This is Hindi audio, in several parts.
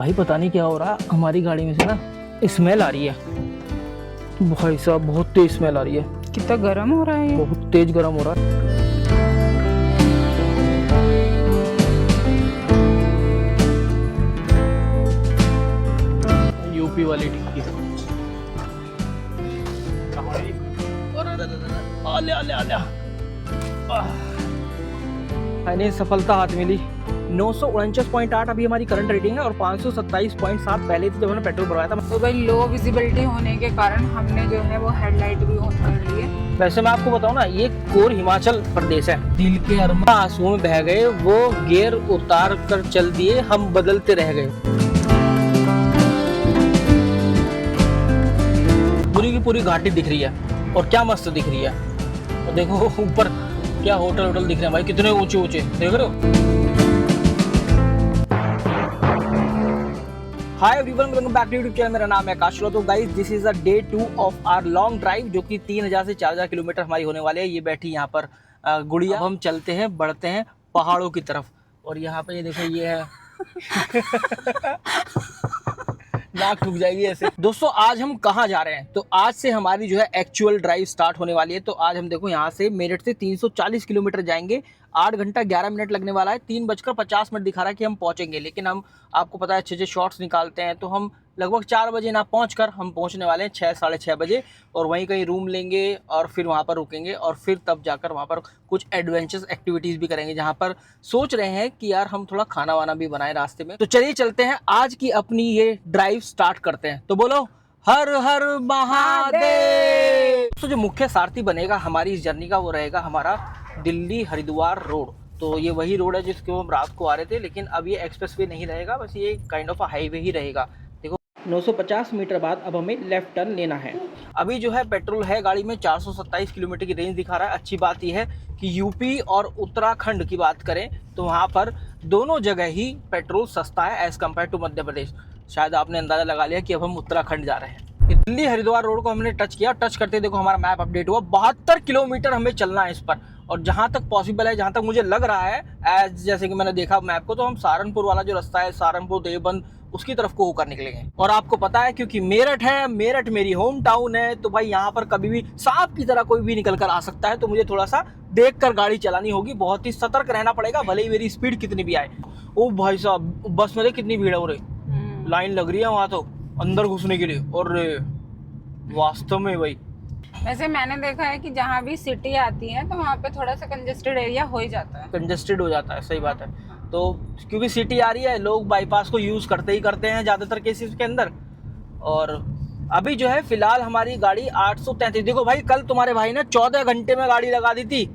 भाई पता नहीं क्या हो रहा, हमारी गाड़ी में से ना स्मेल आ रही है। भाई साहब बहुत तेज स्मेल आ रही है। कितना गर्म हो रहा है ये। बहुत तेज गर्म हो रहा है। यूपी वाली टिक्की सफलता हाथ मिली। 949.8 अभी हमारी करंट रेटिंग है और 527.7 पहले थी जब हमने पेट्रोल भरवाया था। तो भाई लो विजिबिलिटी होने के कारण हमने जो है वो हेडलाइट भी ऑन कर ली है। वैसे मैं आपको बताऊं ना, ये कोर हिमाचल प्रदेश है। दिल के अरमान आंसुओं में बह गए, वो गियर उतार कर चल दिए, हम बदलते रह गए। पूरी की पूरी घाटी दिख रही है और क्या मस्त दिख रही है। और देखो ऊपर क्या होटल दिख रहे हैं भाई, कितने ऊंचे ऊंचे देख रहे हो। Hi everyone, welcome back to YouTube channel. मेरा नाम है आकाश। तो guys this is a day 2 of our long drive, जो कि 3000 से 4000 किलोमीटर हमारी होने वाले है। ये बैठी यहाँ पर गुड़िया। अब हम चलते हैं, बढ़ते हैं पहाड़ों की तरफ। और यहाँ पे ये देखो, ये है नाक ठुक जाएगी ऐसे। दोस्तों आज हम कहाँ जा रहे हैं, तो आज से हमारी जो है एक्चुअल ड्राइव स्टार्ट होने वाली है। तो आज हम देखो यहाँ से मेरठ से 340 किलोमीटर जाएंगे। 8 घंटा 11 मिनट लगने वाला है। 3:50 दिखा रहा है कि हम पहुंचेंगे, लेकिन हम आपको पता है अच्छे शॉट्स निकालते हैं, तो हम लगभग 4 बजे ना पहुंचकर हम पहुंचने वाले हैं 6 साढ़े 6 बजे। और वहीं कहीं रूम लेंगे और फिर वहाँ पर रुकेंगे और फिर तब जाकर वहाँ पर कुछ एडवेंचरस एक्टिविटीज़ भी करेंगे, जहाँ पर सोच रहे हैं कि यार हम थोड़ा खाना वाना भी बनाए रास्ते में। तो चलिए चलते हैं, आज की अपनी ये ड्राइव स्टार्ट करते हैं। तो बोलो हर हर महादेव। तो जो मुख्य सारथी बनेगा हमारी इस जर्नी का, वो रहेगा हमारा दिल्ली हरिद्वार रोड। तो ये वही रोड है जिसके हम रात को आ रहे थे, लेकिन अब ये एक्सप्रेस वे नहीं रहेगा, बस ये काइंड ऑफ हाईवे ही रहेगा। देखो 950 मीटर बाद अब हमें लेफ्ट टर्न लेना है। अभी जो है पेट्रोल है गाड़ी में 427 किलोमीटर की रेंज दिखा रहा है। अच्छी बात यह है कि यूपी और उत्तराखंड की बात करें तो वहाँ पर दोनों जगह ही पेट्रोल सस्ता है as compare to Madhya Pradesh. शायद आपने अंदाज़ा लगा लिया कि अब हम उत्तराखंड जा रहे हैं। दिल्ली हरिद्वार रोड को हमने टच किया, टच करते देखो हमारा मैप अपडेट हुआ। 72 किलोमीटर हमें चलना है इस पर। और जहाँ तक पॉसिबल है, जहाँ तक मुझे लग रहा है, एज जैसे कि मैंने देखा मैप को, तो हम सहारनपुर वाला जो रास्ता है, सहारनपुर देवबंद, उसकी तरफ को होकर निकलेंगे। और आपको पता है क्योंकि मेरठ है, मेरठ मेरी होम टाउन है, तो भाई यहाँ पर कभी भी सांप की तरह कोई भी निकल कर आ सकता है। तो मुझे थोड़ा सा देख कर गाड़ी चलानी होगी, बहुत ही सतर्क रहना पड़ेगा, भले ही मेरी स्पीड कितनी भी आए। ओ भाई साहब, बस में कितनी भीड़ है, लाइन लग रही है वहाँ तो अंदर घुसने के लिए। और वास्तव में भाई वैसे मैंने देखा है कि जहाँ भी सिटी आती है तो वहाँ पे थोड़ा सा कंजेस्टेड एरिया हो ही जाता है। कंजेस्टेड हो जाता है, सही बात है। तो क्योंकि सिटी आ रही है, लोग बाईपास को यूज़ करते ही करते हैं ज़्यादातर केसेस के अंदर। और अभी जो है फिलहाल हमारी गाड़ी 833। देखो भाई, कल तुम्हारे भाई ने 14 घंटे में गाड़ी लगा दी थी।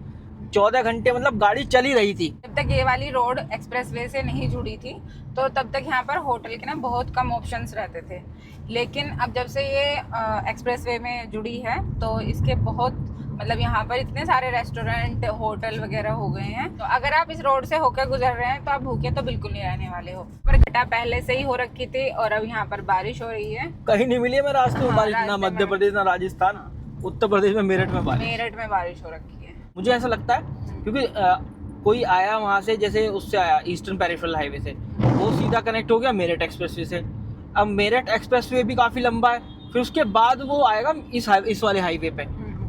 14 घंटे मतलब गाड़ी चली रही थी। जब तक ये वाली रोड एक्सप्रेसवे से नहीं जुड़ी थी तो तब तक यहाँ पर होटल के ना बहुत कम ऑप्शंस रहते थे, लेकिन अब जब से ये एक्सप्रेसवे में जुड़ी है तो इसके बहुत मतलब यहाँ पर इतने सारे रेस्टोरेंट होटल वगैरह हो गए हैं। तो अगर आप इस रोड से होकर गुजर रहे हैं तो आप भूखे तो बिल्कुल नहीं रहने वाले हो। पर घटा पहले से ही हो रखी थी और अब यहाँ पर बारिश हो रही है। कहीं नहीं मिली है मैं रास्ते में बारिश, ना मध्य प्रदेश ना राजस्थान। उत्तर प्रदेश में मेरठ में बारिश हो रखी है। मुझे ऐसा लगता है क्योंकि कोई आया वहाँ से, जैसे उससे आया ईस्टर्न पेरिफेरल हाईवे से, वो सीधा कनेक्ट हो गया मेरठ एक्सप्रेसवे से। अब मेरठ एक्सप्रेसवे भी काफ़ी लंबा है, फिर उसके बाद वो आएगा इस वाले हाईवे पे।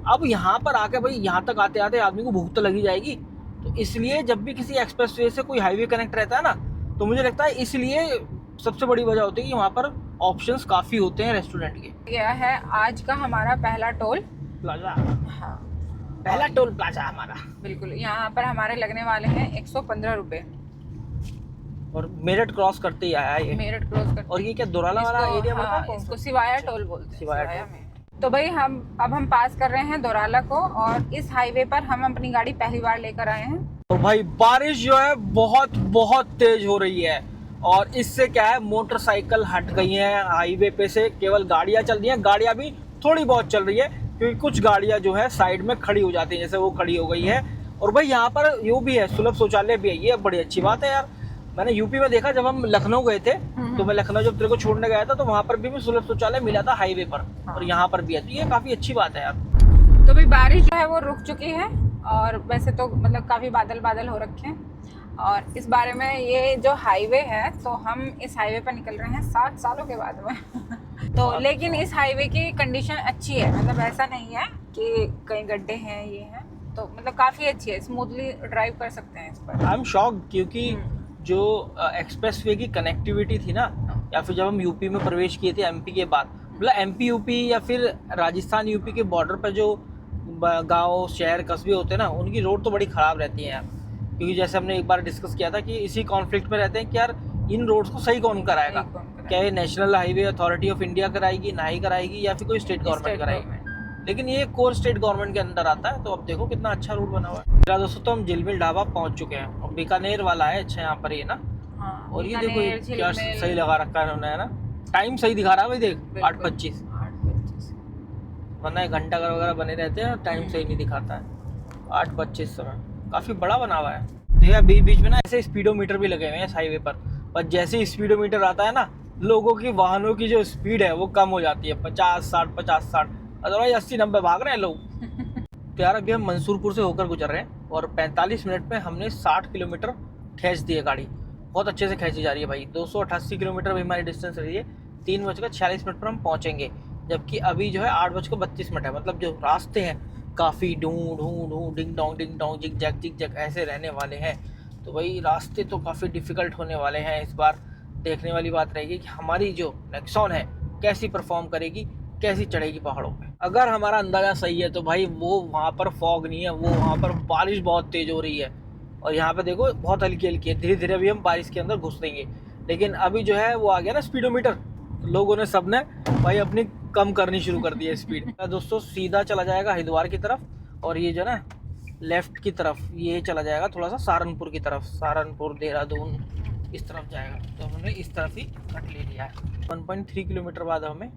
अब यहाँ पर आके भाई, यहाँ तक आते आते आदमी को भूख तो लगी जाएगी। तो इसलिए जब भी किसी एक्सप्रेसवे से कोई हाईवे कनेक्ट रहता है ना, तो मुझे लगता है इसलिए सबसे बड़ी वजह होती है कि वहाँ पर ऑप्शंस काफ़ी होते हैं रेस्टोरेंट के। यह है आज का हमारा पहला टोल प्लाजा। हाँ, पहला टोल प्लाजा हमारा। बिल्कुल। यहाँ पर हमारे लगने वाले हैं 115 रुपए। और मेरठ क्रॉस करते ही आया ये। मेरठ क्रॉस करते। और ये क्या दोराला वाला एरिया हाँ, पड़ता है? इसको सिवाया टोल बोलते हैं। सिवाया में। तो भाई अब हम पास कर रहे हैं दोराला को, और इस हाईवे पर हम अपनी गाड़ी पहली बार लेकर आए हैं। तो भाई बारिश जो है बहुत तेज हो रही है, और इससे क्या है, मोटरसाइकिल हट गई हैं हाईवे पे से, केवल गाड़ियां चल रही हैं। गाड़ियां भी थोड़ी बहुत चल रही है, क्योंकि कुछ गाड़ियां जो है साइड में खड़ी हो जाती हैं, जैसे वो खड़ी हो गई है। और भाई यहाँ पर ये भी है, सुलभ शौचालय भी है। ये बड़ी अच्छी बात है यार। मैंने यूपी में देखा, जब हम लखनऊ गए थे, तो मैं लखनऊ जब तेरे को छोड़ने गया था, तो वहाँ पर भी सुलभ शौचालय मिला था हाईवे पर। और यहाँ पर भी है, तो ये काफी अच्छी बात है यार। तो भाई बारिश जो है वो रुक चुकी है, और वैसे तो मतलब काफी बादल हो रखे हैं। और इस बारे में, ये जो हाईवे है तो हम इस हाईवे पर निकल रहे हैं 7 सालों के बाद में तो लेकिन इस हाईवे की कंडीशन अच्छी है, मतलब ऐसा नहीं है कि कहीं गड्ढे हैं ये हैं, तो मतलब काफ़ी अच्छी है, स्मूथली ड्राइव कर सकते हैं इस पर। आई एम शॉक्ड क्योंकि जो एक्सप्रेस वे की कनेक्टिविटी थी ना, या फिर जब हम यूपी में प्रवेश किए थे एमपी के बाद, मतलब एमपी यूपी या फिर राजस्थान यूपी के बॉर्डर पर जो गांव शहर कस्बे होते हैं ना, उनकी रोड तो बड़ी ख़राब रहती है यार। क्योंकि जैसे हमने एक बार डिस्कस किया था कि इसी कॉन्फ्लिक्ट में रहते हैं कि यार इन रोड्स को सही कौन कराएगा, क्या ये national highway authority of India कराएगी, ना ही कराएगी, या फिर कोई स्टेट गवर्नमेंट कराएगी। लेकिन ये कोर स्टेट गवर्नमेंट के अंदर आता है। तो अब देखो कितना अच्छा रूट बना हुआ है। मेरा दोस्तों तो हम झिलमिल ढाबा पहुंच चुके हैं, और बीकानेर वाला है अच्छा यहाँ पर ये ना। हाँ, और ये देखो ये क्या सही लगा रखा है उन्होंने, है ना। टाइम सही दिखा रहा है भाई, देख 8:25, वरना 1 घंटा वगैरह बने रहते हैं, टाइम सही नहीं दिखाता है। 8:25 समय काफ़ी बड़ा बना हुआ है। देखिए बीच बीच में ना ऐसे स्पीडोमीटर भी लगे हुए हैं इस हाईवे पर जैसे ही स्पीडोमीटर आता है ना, लोगों की वाहनों की जो स्पीड है वो कम हो जाती है, 50-60 50-60, अदरवाइज 80-90 भाग रहे हैं लोग। तो यार अभी हम मंसूरपुर से होकर गुजर रहे हैं और 45 मिनट में हमने 60 किलोमीटर खींच दी है गाड़ी। बहुत अच्छे से खींची जा रही है भाई। 288 किलोमीटर भी हमारी डिस्टेंस रही है। 3:46 पर हम पहुँचेंगे, जबकि अभी जो है 8:32 है। मतलब जो रास्ते हैं काफ़ी ढूँ ढूँ ढूँ डिंग डोंग जिग जैक ऐसे रहने वाले हैं। तो भाई रास्ते तो काफ़ी डिफ़िकल्ट होने वाले हैं इस बार। देखने वाली बात रहेगी कि हमारी जो नेक्सॉन है कैसी परफॉर्म करेगी, कैसी चढ़ेगी पहाड़ों पे। अगर हमारा अंदाज़ा सही है तो भाई वो वहाँ पर फॉग नहीं है, वो वहाँ पर बारिश बहुत तेज़ हो रही है। और यहाँ पे देखो बहुत हल्की हल्की है। धीरे धीरे अभी हम बारिश के अंदर घुस देंगे। लेकिन अभी जो है वो आ गया ना स्पीडोमीटर, लोगों ने सबने भाई अपनी कम करनी शुरू कर दी है स्पीड। दोस्तों सीधा चला जाएगा हरिद्वार की तरफ, और ये जो ना लेफ़्ट की तरफ ये चला जाएगा थोड़ा सा सहारनपुर की तरफ, सहारनपुर देहरादून इस तरफ जाएगा। तो हमने इस तरफ ही कट ले लिया है। 1.3 किलोमीटर बाद हमें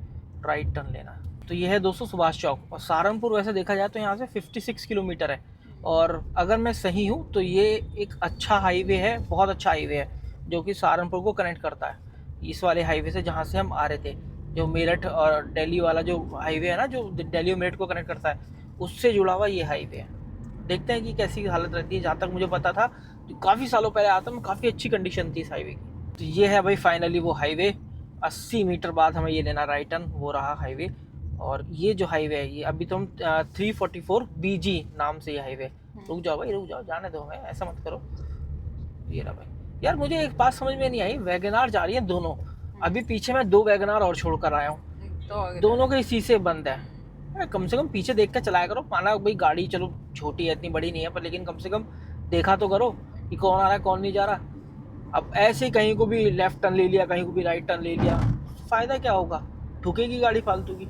राइट टर्न लेना है। तो ये है दोस्तों सुभाष चौक। और सहारनपुर वैसे देखा जाए तो यहाँ से 56 किलोमीटर है। और अगर मैं सही हूँ तो ये एक अच्छा हाईवे है, बहुत अच्छा हाईवे है, जो कि सहारनपुर को कनेक्ट करता है इस वाले हाईवे से जहाँ से हम आ रहे थे। जो मेरठ और दिल्ली वाला जो हाईवे है ना, जो दिल्ली और मेरठ को कनेक्ट करता है, उससे जुड़ा हुआ ये हाईवे है। देखते हैं कि कैसी हालत रहती है। जहाँ तक मुझे पता था, काफ़ी सालों पहले आता मैं, काफ़ी अच्छी कंडीशन थी इस हाईवे की। तो ये है भाई फाइनली वो हाईवे। 80 मीटर बाद हमें ये लेना राइट टर्न, वो रहा हाईवे। और ये जो हाईवे है ये अभी तो हम 344 BG नाम से ये हाईवे। रुक जाओ भाई, रुक जाओ, जाने दो हमें, ऐसा मत करो। ये रहा भाई। यार मुझे एक बात समझ में नहीं आई, वैगनार जा रही है दोनों। अभी पीछे मैं 2 वैगनार और छोड़ कर आया हूँ, दोनों के शीशे बंद है। कम से कम पीछे देख कर चलाया करो। माना भाई गाड़ी चलो छोटी है, इतनी बड़ी नहीं है, पर लेकिन कम से कम देखा तो करो कि कौन आ रहा है कौन नहीं जा रहा। अब ऐसे ही कहीं को भी लेफ्ट टर्न ले लिया, कहीं को भी राइट टर्न ले लिया, फ़ायदा क्या होगा, ठुकेगी गाड़ी फालतू की।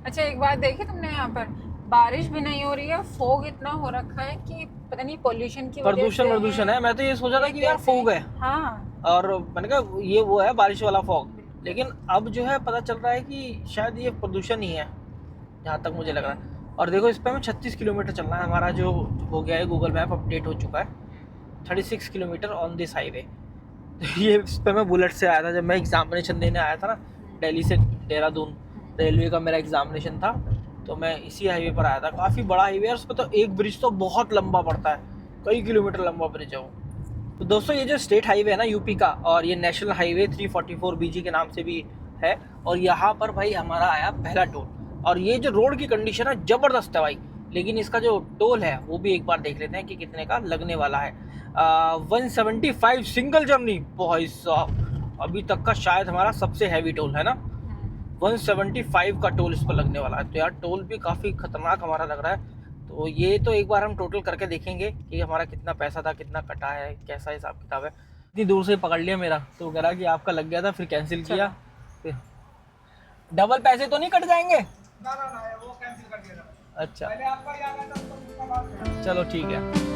अच्छा एक बात देखी तुमने, यहाँ पर बारिश भी नहीं हो रही है, फोग इतना हो रखा है कि पता नहीं पॉल्यूशन की वजह से प्रदूषण है। मैं तो ये सोचा था कि यार फोग है, हाँ, और मैंने कहा ये वो है बारिश वाला फॉग। लेकिन अब जो है पता चल रहा है कि शायद ये प्रदूषण ही है, जहाँ तक मुझे लग रहा है। और देखो इस पर हमें 36 किलोमीटर चलना है। हमारा जो हो गया है गूगल मैप अपडेट हो चुका है, 36 किलोमीटर ऑन दिस हाईवे। तो ये इस पर मैं बुलेट से आया था जब मैं एग्जामिनेशन देने आया था ना, दिल्ली से देहरादून रेलवे का मेरा एग्जामिनेशन था, तो मैं इसी हाईवे पर आया था। काफ़ी बड़ा हाईवे है, उस पर तो एक ब्रिज तो बहुत लंबा पड़ता है, कई किलोमीटर लंबा ब्रिज है वो। तो दोस्तों ये जो स्टेट हाईवे है ना यूपी का, और ये नेशनल हाईवे 344 BG के नाम से भी है। और यहाँ पर भाई हमारा आया पहला टोल। और ये जो रोड की कंडीशन है ज़बरदस्त है भाई, लेकिन इसका जो टोल है वो भी एक बार देख लेते हैं कि कितने का लगने वाला है। 175 सिंगल जर्नी। भाई साहब अभी तक का शायद हमारा सबसे हैवी टोल है ना। 175 का टोल इस पर लगने वाला है। तो यार टोल भी काफ़ी खतरनाक हमारा लग रहा है। तो ये तो एक बार हम टोटल करके देखेंगे कि हमारा कितना पैसा था, कितना कटा है, कैसा हिसाब किताब है। इतनी दूर से पकड़ लिया मेरा, तो कह रहा कि आपका लग गया था, फिर कैंसिल किया। फिर डबल पैसे तो नहीं कट जाएंगे? ना वो कैंसिल कर दिया। अच्छा पहले आपका ही आ गया था, तो उसका बात। चलो ठीक है।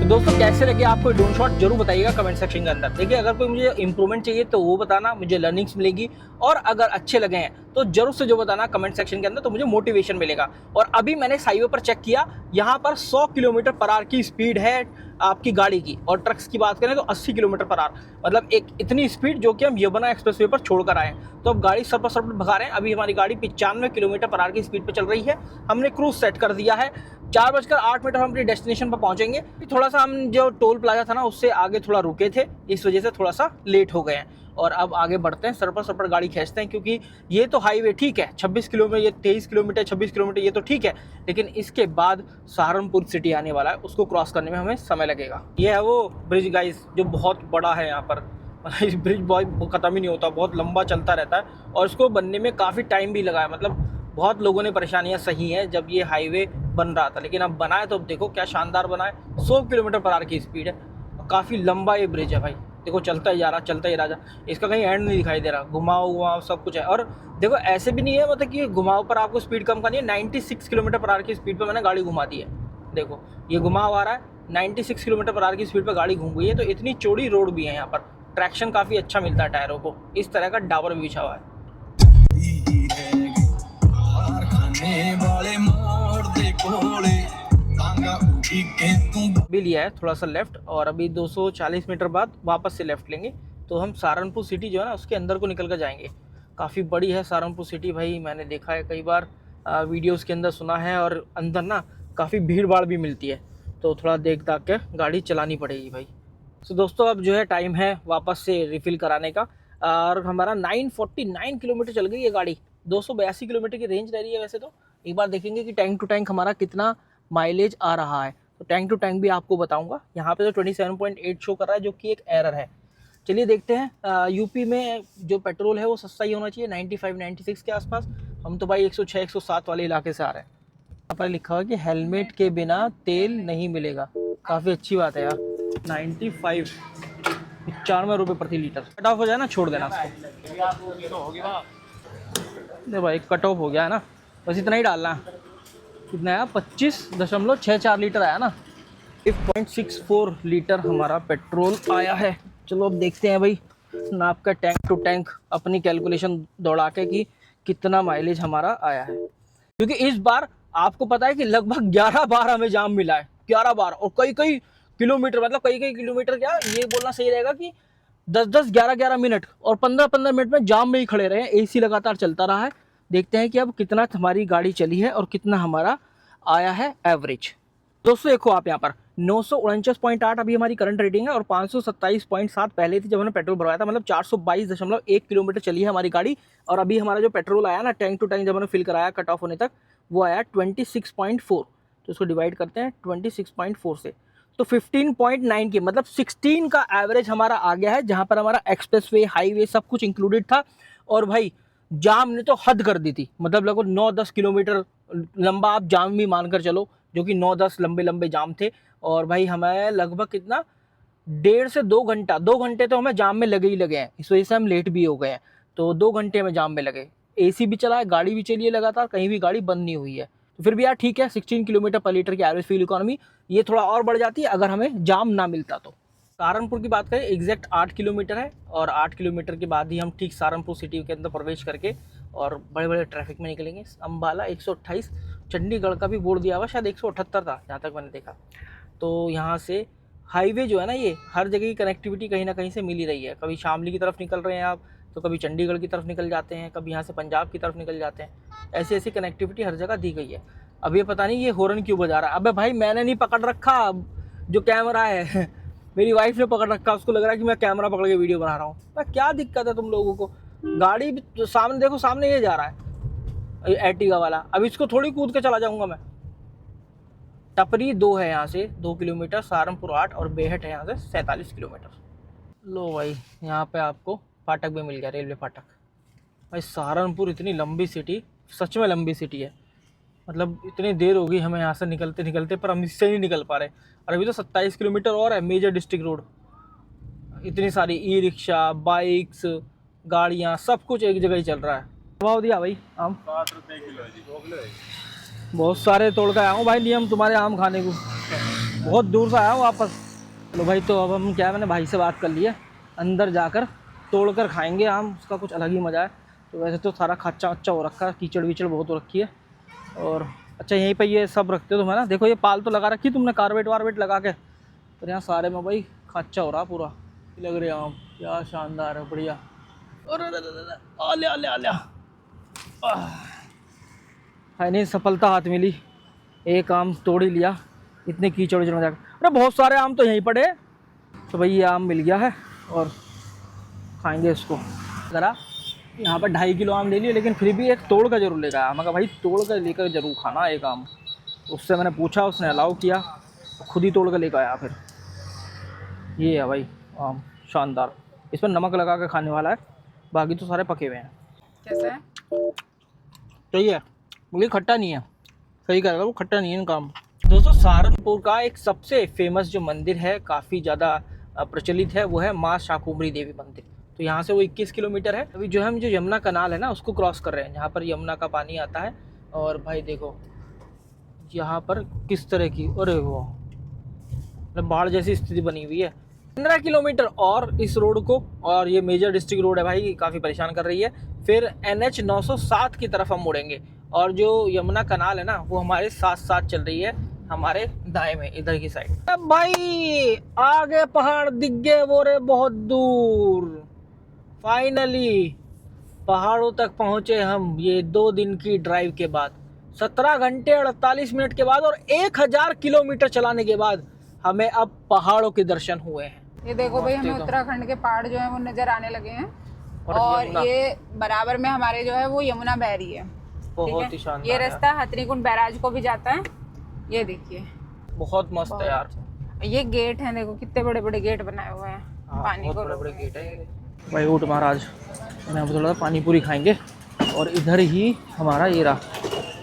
दोस्तों कैसे कैसे लगे आपको ड्रोन शॉट जरूर बताइएगा कमेंट सेक्शन के अंदर। देखिए अगर कोई मुझे इंप्रूवमेंट चाहिए तो वो बताना, मुझे लर्निंग्स मिलेगी, और अगर अच्छे लगे हैं तो जरूर से जो बताना कमेंट सेक्शन के अंदर, तो मुझे मोटिवेशन मिलेगा। और अभी मैंने हाईवे पर चेक किया, यहाँ पर 100 किलोमीटर पर आवर की स्पीड है आपकी गाड़ी की, और ट्रक्स की बात करें तो 80 किलोमीटर पर आवर, मतलब एक इतनी स्पीड जो कि हम यमुना एक्सप्रेसवे पर छोड़कर आए। तो अब गाड़ी सर पर सर भगा रहे हैं। अभी हमारी गाड़ी 95 किलोमीटर पर आवर की स्पीड पर चल रही है। हमने क्रूज सेट कर दिया है। 4:08 हम अपनी डेस्टिनेशन पर पहुंचेंगे। थोड़ा सा हम जो टोल प्लाजा था ना उससे आगे थोड़ा रुके थे, इस वजह से थोड़ा सा लेट हो गए हैं। और अब आगे बढ़ते हैं, सर पर गाड़ी खींचते हैं, क्योंकि ये तो हाईवे ठीक है 26 किलोमीटर, ये 23 किलोमीटर 26 किलोमीटर ये तो ठीक है, लेकिन इसके बाद सहारनपुर सिटी आने वाला है, उसको क्रॉस करने में हमें समय लगेगा। ये है वो ब्रिज गाइस जो बहुत बड़ा है यहाँ पर। इस ब्रिज बहुत ख़त्म ही नहीं होता, बहुत लंबा चलता रहता है, और इसको बनने में काफ़ी टाइम भी लगा है। मतलब बहुत लोगों ने परेशानियाँ सही हैं जब ये हाईवे बन रहा था, लेकिन अब बना है तो अब देखो क्या शानदार बना है। 100 किलोमीटर पर आवर की स्पीड है, काफ़ी लंबा ये ब्रिज है भाई। देखो चलता ही जा रहा, चलता ही रहा, इसका कहीं एंड नहीं दिखाई दे रहा। घुमाव सब कुछ है, और देखो ऐसे भी नहीं है मतलब कि घुमाव पर आपको स्पीड कम करनी है। 96 किलोमीटर पर आवर की स्पीड पर मैंने गाड़ी घुमा दी है। देखो ये घुमाव आ रहा है, 96 किलोमीटर पर आवर की स्पीड पर गाड़ी घूम गई है। तो इतनी चौड़ी रोड भी है यहाँ पर, ट्रैक्शन काफ़ी अच्छा मिलता है टायरों को। इस तरह का डाबर भी बिछा हुआ है। भी लिया है थोड़ा सा लेफ्ट, और अभी 240 मीटर बाद वापस से लेफ्ट लेंगे, तो हम सहारनपुर सिटी जो है ना उसके अंदर को निकल कर जाएंगे। काफ़ी बड़ी है सहारनपुर सिटी भाई, मैंने देखा है कई बार वीडियोस के अंदर, सुना है, और अंदर ना काफ़ी भीड़ भाड़ भी मिलती है, तो थोड़ा देख दाख के गाड़ी चलानी पड़ेगी भाई। तो दोस्तों अब जो है टाइम है वापस से रिफ़िल कराने का, और हमारा 949 किलोमीटर चल गई है गाड़ी। 282 किलोमीटर की रेंज रह रही है वैसे तो। एक बार देखेंगे कि टैंक टू टैंक हमारा कितना माइलेज आ रहा है, तो टैंक टू टैंक भी आपको बताऊंगा। यहाँ पे तो 27.8 शो कर रहा है, जो कि एक एरर है। चलिए देखते हैं। यूपी में जो पेट्रोल है वो सस्ता ही होना चाहिए, 95-96 के आसपास। हम तो भाई 106-107 वाले इलाके से आ रहे हैं। यहाँ पर लिखा हुआ है कि हेलमेट के बिना तेल नहीं मिलेगा, काफ़ी अच्छी बात है यार। 95 95 रुपये प्रति लीटर। कट ऑफ हो जाए ना, छोड़ देना उसको। नहीं भाई कट ऑफ हो गया है ना, बस इतना ही डालना है। कितना आया, 25.64 लीटर आया ना। 5.64 लीटर हमारा पेट्रोल आया है। चलो अब देखते हैं भाई नाप का टैंक टू टैंक अपनी कैलकुलेशन दौड़ा के कि कितना माइलेज हमारा आया है। क्योंकि इस बार आपको पता है कि लगभग 11 बार हमें जाम मिला है, 11 बार, और कई किलोमीटर, मतलब कई किलोमीटर, क्या ये बोलना सही रहेगा कि 10-10, 11-11 मिनट और 15-15 मिनट में जाम में ही खड़े रहे। एसी लगातार चलता रहा है। देखते हैं कि अब कितना हमारी गाड़ी चली है और कितना हमारा आया है एवरेज। दोस्तों देखो आप यहाँ पर 949.8 अभी हमारी करंट रेटिंग है, और 527.7 पहले थी जब हमने पेट्रोल भरवाया था। मतलब 422.1 किलोमीटर चली है हमारी गाड़ी। और अभी हमारा जो पेट्रोल आया ना टैंक टू टैंक जब हमने फिल कराया कट ऑफ होने तक, वो आया 26.4। तो इसको डिवाइड करते हैं 26.4 से, तो 15.9 की, मतलब 16 का एवरेज हमारा आ गया है, जहाँ पर हमारा एक्सप्रेसवे हाईवे सब कुछ इंक्लूडेड था। और भाई जाम ने तो हद कर दी थी, मतलब लगभग 9-10 किलोमीटर लंबा आप जाम भी मानकर चलो, जो कि 9-10 लंबे जाम थे। और भाई हमें लगभग कितना 1.5 से 2 घंटा, 2 घंटे तो हमें जाम में लगे ही लगे हैं। इस वजह से हम लेट भी हो गए हैं, तो 2 घंटे में जाम में लगे। एसी भी चला है, गाड़ी भी चली है लगातार, कहीं भी गाड़ी बंद नहीं हुई है। तो फिर भी यार ठीक है, 16 किलोमीटर पर लीटर की एवरेज फ्यूल इकोनॉमी, ये थोड़ा और बढ़ जाती है अगर हमें जाम ना मिलता तो। सहारनपुर की बात करें, एग्जैक्ट 8 किलोमीटर है, और 8 किलोमीटर के बाद ही हम ठीक सहारनपुर सिटी के अंदर प्रवेश करके और बड़े ट्रैफिक में निकलेंगे। अम्बाला 128, चंडीगढ़ का भी बोर्ड दिया हुआ, शायद 178 था जहाँ तक मैंने देखा। तो यहाँ से हाईवे जो है ना, ये हर जगह की कनेक्टिविटी कहीं ना कहीं से मिल ही रही है। कभी शामली की तरफ निकल रहे हैं आप, तो कभी चंडीगढ़ की तरफ निकल जाते हैं, कभी यहाँ से पंजाब की तरफ निकल जाते हैं। ऐसी कनेक्टिविटी हर जगह दी गई है। अब ये पता नहीं ये हॉर्न क्यों बजा रहा है। अबे भाई मैंने नहीं पकड़ रखा, जो कैमरा है मेरी वाइफ ने पकड़ रखा, उसको लग रहा है कि मैं कैमरा पकड़ के वीडियो बना रहा हूँ। क्या दिक्कत है तुम लोगों को? गाड़ी भी सामने देखो, सामने ये जा रहा है एर्टिगा वाला, अब इसको थोड़ी कूद के चला जाऊंगा मैं। टपरी 2 है यहाँ से 2 किलोमीटर, सहारनपुर 8, और बेहट है यहाँ से 47 किलोमीटर। लो भाई यहाँ पे आपको फाटक भी मिल गया, रेलवे फाटक। भाई सहारनपुर इतनी लंबी सिटी, सच में लंबी सिटी है। मतलब इतनी देर होगी हमें यहाँ से निकलते निकलते, पर हम इससे नहीं निकल पा रहे। और अभी तो 27 किलोमीटर और है मेजर डिस्ट्रिक्ट रोड। इतनी सारी ई रिक्शा, बाइक्स, गाड़ियाँ, सब कुछ एक जगह ही चल रहा है। भाव दिया भाई आम 60 रुपये किलो है जी। बहुत सारे तोड़ कर आया हूँ भाई, नियम तुम्हारे आम खाने को। बहुत दूर से आया हूँ वापस। चलो भाई, तो अब हम क्या है, मैंने भाई से बात कर लिया, अंदर जाकर तोड़ कर खाएंगे आम, उसका कुछ अलग ही मज़ा है। तो वैसे तो सारा खच्चा वच्चा हो रखा है, कीचड़ वीचड़ बहुत हो रखी है। और अच्छा, यहीं पे ये सब रखते हो तुम, है ना? देखो ये पाल तो लगा रखी तुमने, कार्बेट वारबेट लगा के, पर यहाँ सारे में भाई खच्चा हो रहा पूरा। लग रहे आम क्या शानदार है, बढ़िया। और आले आले आले, है नहीं, सफलता हाथ मिली, एक आम तोड़ ही लिया इतने कीचड़ में जाकर। अरे बहुत सारे आम तो यहीं पड़े। तो भाई ये आम मिल गया है और खाएंगे इसको। ज़रा यहाँ पर 2.5 किलो आम ले लिए, लेकिन फिर भी एक तोड़ का जरूर लेकर आया। मैं कहा भाई तोड़ कर लेकर जरूर खाना एक आम। उससे मैंने पूछा, उसने अलाउ किया, खुद ही तोड़ कर लेकर आया। फिर ये है भाई आम, शानदार। इस पर नमक लगा कर खाने वाला है, बाकी तो सारे पके हुए हैं। कैसा है? सही है, मुझे खट्टा नहीं है। सही कह रहा था वो, खट्टा नहीं है इनका आम। दोस्तों, सहारनपुर का एक सबसे फेमस जो मंदिर है, काफ़ी ज़्यादा प्रचलित है, वो है माँ शाकुंभरी देवी मंदिर। तो यहाँ से वो 21 किलोमीटर है। अभी जो है हम जो यमुना कनाल है ना, उसको क्रॉस कर रहे हैं, जहाँ पर यमुना का पानी आता है। और भाई देखो यहाँ पर किस तरह की, अरे वो मतलब बाढ़ जैसी स्थिति बनी हुई है। 15 किलोमीटर और इस रोड को, और ये मेजर डिस्ट्रिक्ट रोड है भाई, काफ़ी परेशान कर रही है। फिर NH 907 की तरफ हम मुड़ेंगे, और जो यमुना कनाल है ना, वो हमारे साथ साथ चल रही है, हमारे दाएं में इधर की साइड। अब भाई आगे पहाड़ दिख गए वो रे, बहुत दूर। फाइनली पहाड़ों तक पहुंचे हम, ये 2 दिन की ड्राइव के बाद, 17 घंटे 48 मिनट के बाद, और 1000 किलोमीटर चलाने के बाद हमें अब पहाड़ों के दर्शन हुए हैं। ये देखो भाई, हमें उत्तराखंड के पहाड़ जो है वो नजर आने लगे हैं, और ये बराबर में हमारे जो है वो यमुना बह रही है। बहुत ही शानदार। ये रास्ता हथनीकुंड बैराज को भी जाता है, ये देखिए, बहुत मस्त है यार। ये गेट है, देखो कितने बड़े बड़े गेट बनाए हुए हैं। पानी को बड़े गेट है भाई। उठ महाराज, मैं थोड़ा पानी पूरी खाएंगे, और इधर ही हमारा ये रहा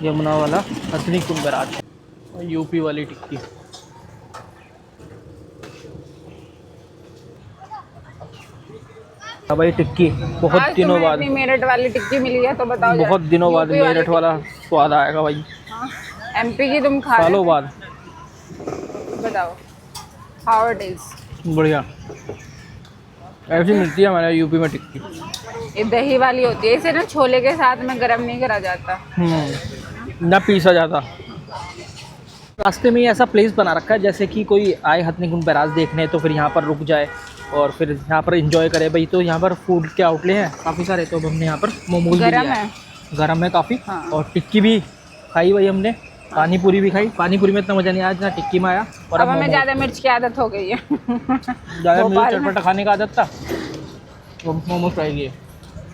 यमुना वाला हथनीकुंड बैराज, यूपी वाली टिक्की। हाँ भाई, टिक्की बहुत दिनों बाद, मेरठ वाली टिक्की मिली है, तो बताओ बहुत दिनों बाद मेरठ वाला स्वाद आएगा भाई। MP की तुम खा सालों बाद, बताओ हाउ इट इज। बढ़िया, ऐसी मिलती है हमारे यूपी में टिक्की। ये दही वाली होती है, इसे ना छोले के साथ में गरम नहीं करा जाता, ना पीसा जाता। रास्ते में ही ऐसा प्लेस बना रखा है, जैसे कि कोई आए हथनीकुंड बैराज देखने तो फिर यहाँ पर रुक जाए और फिर यहाँ पर एंजॉय करे भाई। तो यहाँ पर फूड के आउटलेट हैं काफ़ी सारे, तो हमने यहाँ पर मोमोज गरम है, गरम है काफ़ी। हाँ। और टिक्की भी खाई भाई हमने, पानी पूरी भी खाई। पानी पूरी में इतना मज़ा नहीं आया जितना टिक्की में आया। और अब हमें ज़्यादा मिर्च की आदत हो गई है, ज़्यादा मिर्च चटपटा खाने का आदत था, वो मोमोज ट्राई किए।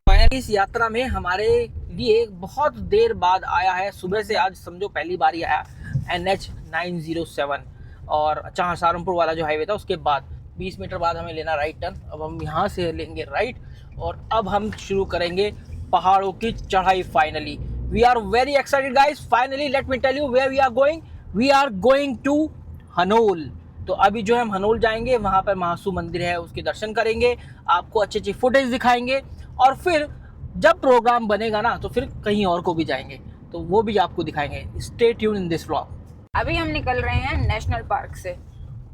फाइनली इस यात्रा में हमारे लिए बहुत देर बाद आया है, सुबह से आज समझो पहली बार ही आया, NH 907। और अच्छा, सहारनपुर वाला जो हाईवे था उसके बाद 20 मीटर बाद हमें लेना राइट टर्न। अब हम यहाँ से लेंगे राइट, और अब हम शुरू करेंगे पहाड़ों की चढ़ाई। Finally we are very excited guys. Finally let me tell you where we are going. We are going to Hanol. तो अभी जो है हम हनोल जाएंगे, वहाँ पर महासू मंदिर है, उसके दर्शन करेंगे, आपको अच्छी अच्छी फुटेज दिखाएंगे, और फिर जब प्रोग्राम बनेगा ना तो फिर कहीं और को भी जाएंगे, तो वो भी आपको दिखाएंगे। Stay tune in this vlog. अभी हम निकल रहे हैं नेशनल पार्क से,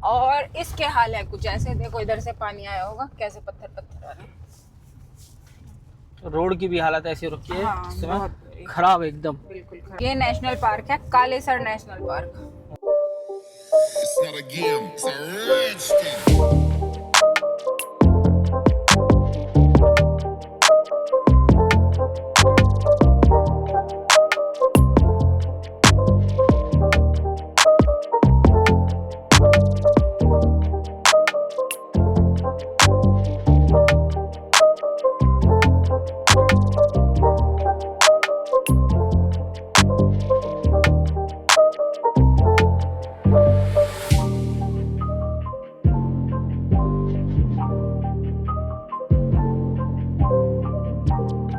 और इसके हाल है कुछ ऐसे, देखो इधर से पानी आया होगा, कैसे पत्थर पत्थर आ रहे हैं। रोड की भी हालत ऐसी हो रखी है, हाँ, इस समय खराब है एकदम। बिल्कुल खराब। ये नेशनल पार्क है, Kalesar national park. It's not a game, it's a rich thing.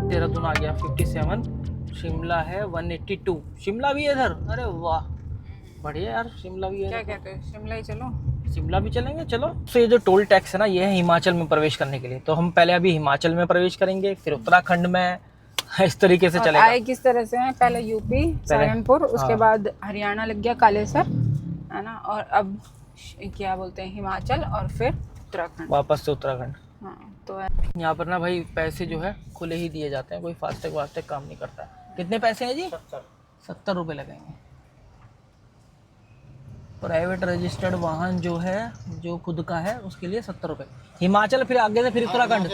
Dehradun आ गया 57, शिमला है 182। शिमला भी है इधर, अरे वाह बढ़िया यार, शिमला भी है। क्या कहते हैं, शिमला ही चलो। शिमला भी चलेंगे, चलो। तो ये जो टोल टैक्स है ना, ये है हिमाचल में प्रवेश करने के लिए। तो हम पहले अभी हिमाचल में प्रवेश करेंगे, फिर उत्तराखंड में, इस तरीके से चलेगा। आए किस तरह से हैं, पहले यूपी सहारनपुर, उसके हाँ। बाद हरियाणा लग गया कालेसर, है ना, और अब क्या बोलते हैं, हिमाचल और फिर उत्तराखंड। वापस से उत्तराखंड। हाँ तो यहाँ पर ना भाई पैसे जो है खुले ही दिए जाते हैं, कोई फास्टैग वास्टैग काम नहीं करता है। कितने पैसे हैं जी? 70 रुपये लगेंगे। प्राइवेट रजिस्टर्ड वाहन जो है, जो खुद का है, उसके लिए 70 रुपये। हिमाचल फिर आगे से फिर उत्तराखंड।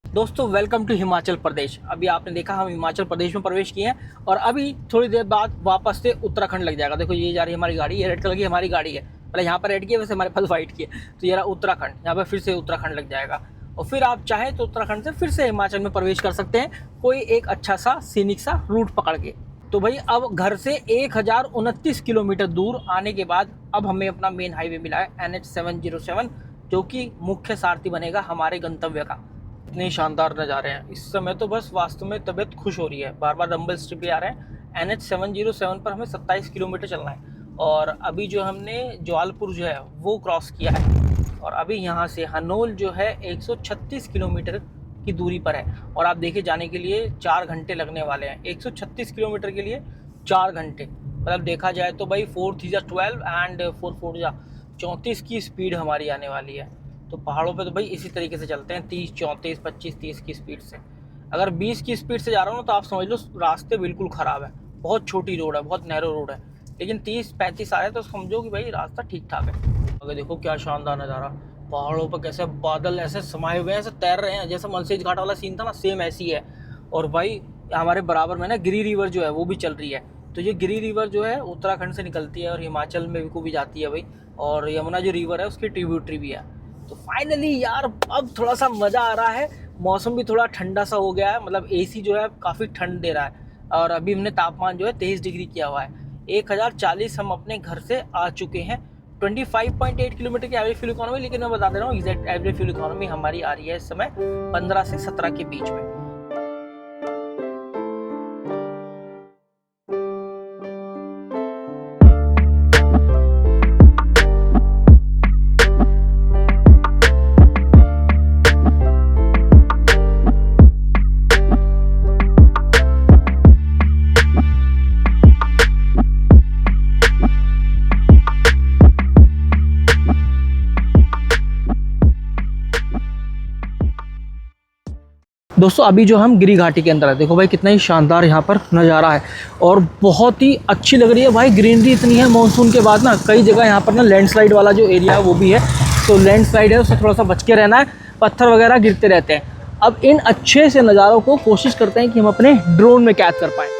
दोस्तों वेलकम टू हिमाचल प्रदेश। अभी आपने देखा हम हिमाचल प्रदेश में प्रवेश किए हैं और अभी थोड़ी देर बाद वापस से उत्तराखंड लग जाएगा। देखो ये जा रही है हमारी गाड़ी, ये रेड कलर की हमारी गाड़ी है। पहले यहाँ पर रेड की है, वैसे हमारे पास वाइट की है। तो ये रहा उत्तराखंड, यहाँ पर फिर से उत्तराखंड लग जाएगा और फिर आप चाहें तो उत्तराखंड से फिर से हिमाचल में प्रवेश कर सकते हैं, कोई एक अच्छा सा सीनिक सा रूट पकड़ के। तो भाई अब घर से 1029 किलोमीटर दूर आने के बाद अब हमें अपना मेन हाईवे मिला है NH 707, जो कि मुख्य सारथी बनेगा हमारे गंतव्य का। इतने शानदार नज़ारे हैं इस समय, तो बस वास्तव में तबीयत खुश हो रही है। बार बार रंबल स्ट्रिप भी आ रहे हैं। NH 707 पर हमें 27 किलोमीटर चलना है और अभी जो हमने जवालपुर जो है वो क्रॉस किया है और अभी यहाँ से हनोल जो है 136 किलोमीटर की दूरी पर है और आप देखे जाने के लिए 4 घंटे लगने वाले हैं। 136 किलोमीटर के लिए 4 घंटे, मतलब देखा जाए तो भाई 4 3 12 एंड 4 4 34 की स्पीड हमारी आने वाली है। तो पहाड़ों पे तो भाई इसी तरीके से चलते हैं, 30 34 25 30 की स्पीड से। अगर 20 की स्पीड से जा रहा हूँ तो आप समझ लो रास्ते बिल्कुल ख़राब है, बहुत छोटी रोड है, बहुत नैरो रोड है। लेकिन 30 35 आ रहे हैं तो समझो कि भाई रास्ता ठीक ठाक है। अगर देखो क्या शानदार नज़ारा, पहाड़ों पर कैसे बादल ऐसे समाये हुए हैं, ऐसे तैर रहे हैं, जैसे मलसेज घाट वाला सीन था ना, सेम ऐसी है। और भाई हमारे बराबर में ना गिरी रिवर जो है वो भी चल रही है। तो ये गिरी रिवर जो है उत्तराखंड से निकलती है और हिमाचल में को भी जाती है भाई, और यमुना जो रिवर है उसकी ट्रिब्यूटरी भी है। तो फाइनली यार अब थोड़ा सा मज़ा आ रहा है, मौसम भी थोड़ा ठंडा सा हो गया है, मतलब AC जो है काफ़ी ठंड दे रहा है और अभी हमने तापमान जो है 23 डिग्री किया हुआ है। 1040 हम अपने घर से आ चुके हैं। 25.8 किलोमीटर की एवरेज फ्यूल इकोनॉमी, लेकिन मैं बता दे रहा हूँ एग्जैक्ट एवरेज फ्यूल इकोनॉमी हमारी आ रही है इस समय 15 से 17 के बीच में। दोस्तों अभी जो हम गिरी घाटी के अंदर है, देखो भाई कितना ही शानदार यहाँ पर नज़ारा है और बहुत ही अच्छी लग रही है भाई। ग्रीनरी इतनी है, मानसून के बाद ना कई जगह यहाँ पर ना लैंडस्लाइड वाला जो एरिया है वो भी है, तो लैंडस्लाइड है उससे थोड़ा सा बच के रहना है, पत्थर वगैरह गिरते रहते हैं। अब इन अच्छे से नज़ारों को कोशिश करते हैं कि हम अपने ड्रोन में कैद कर पाएँ।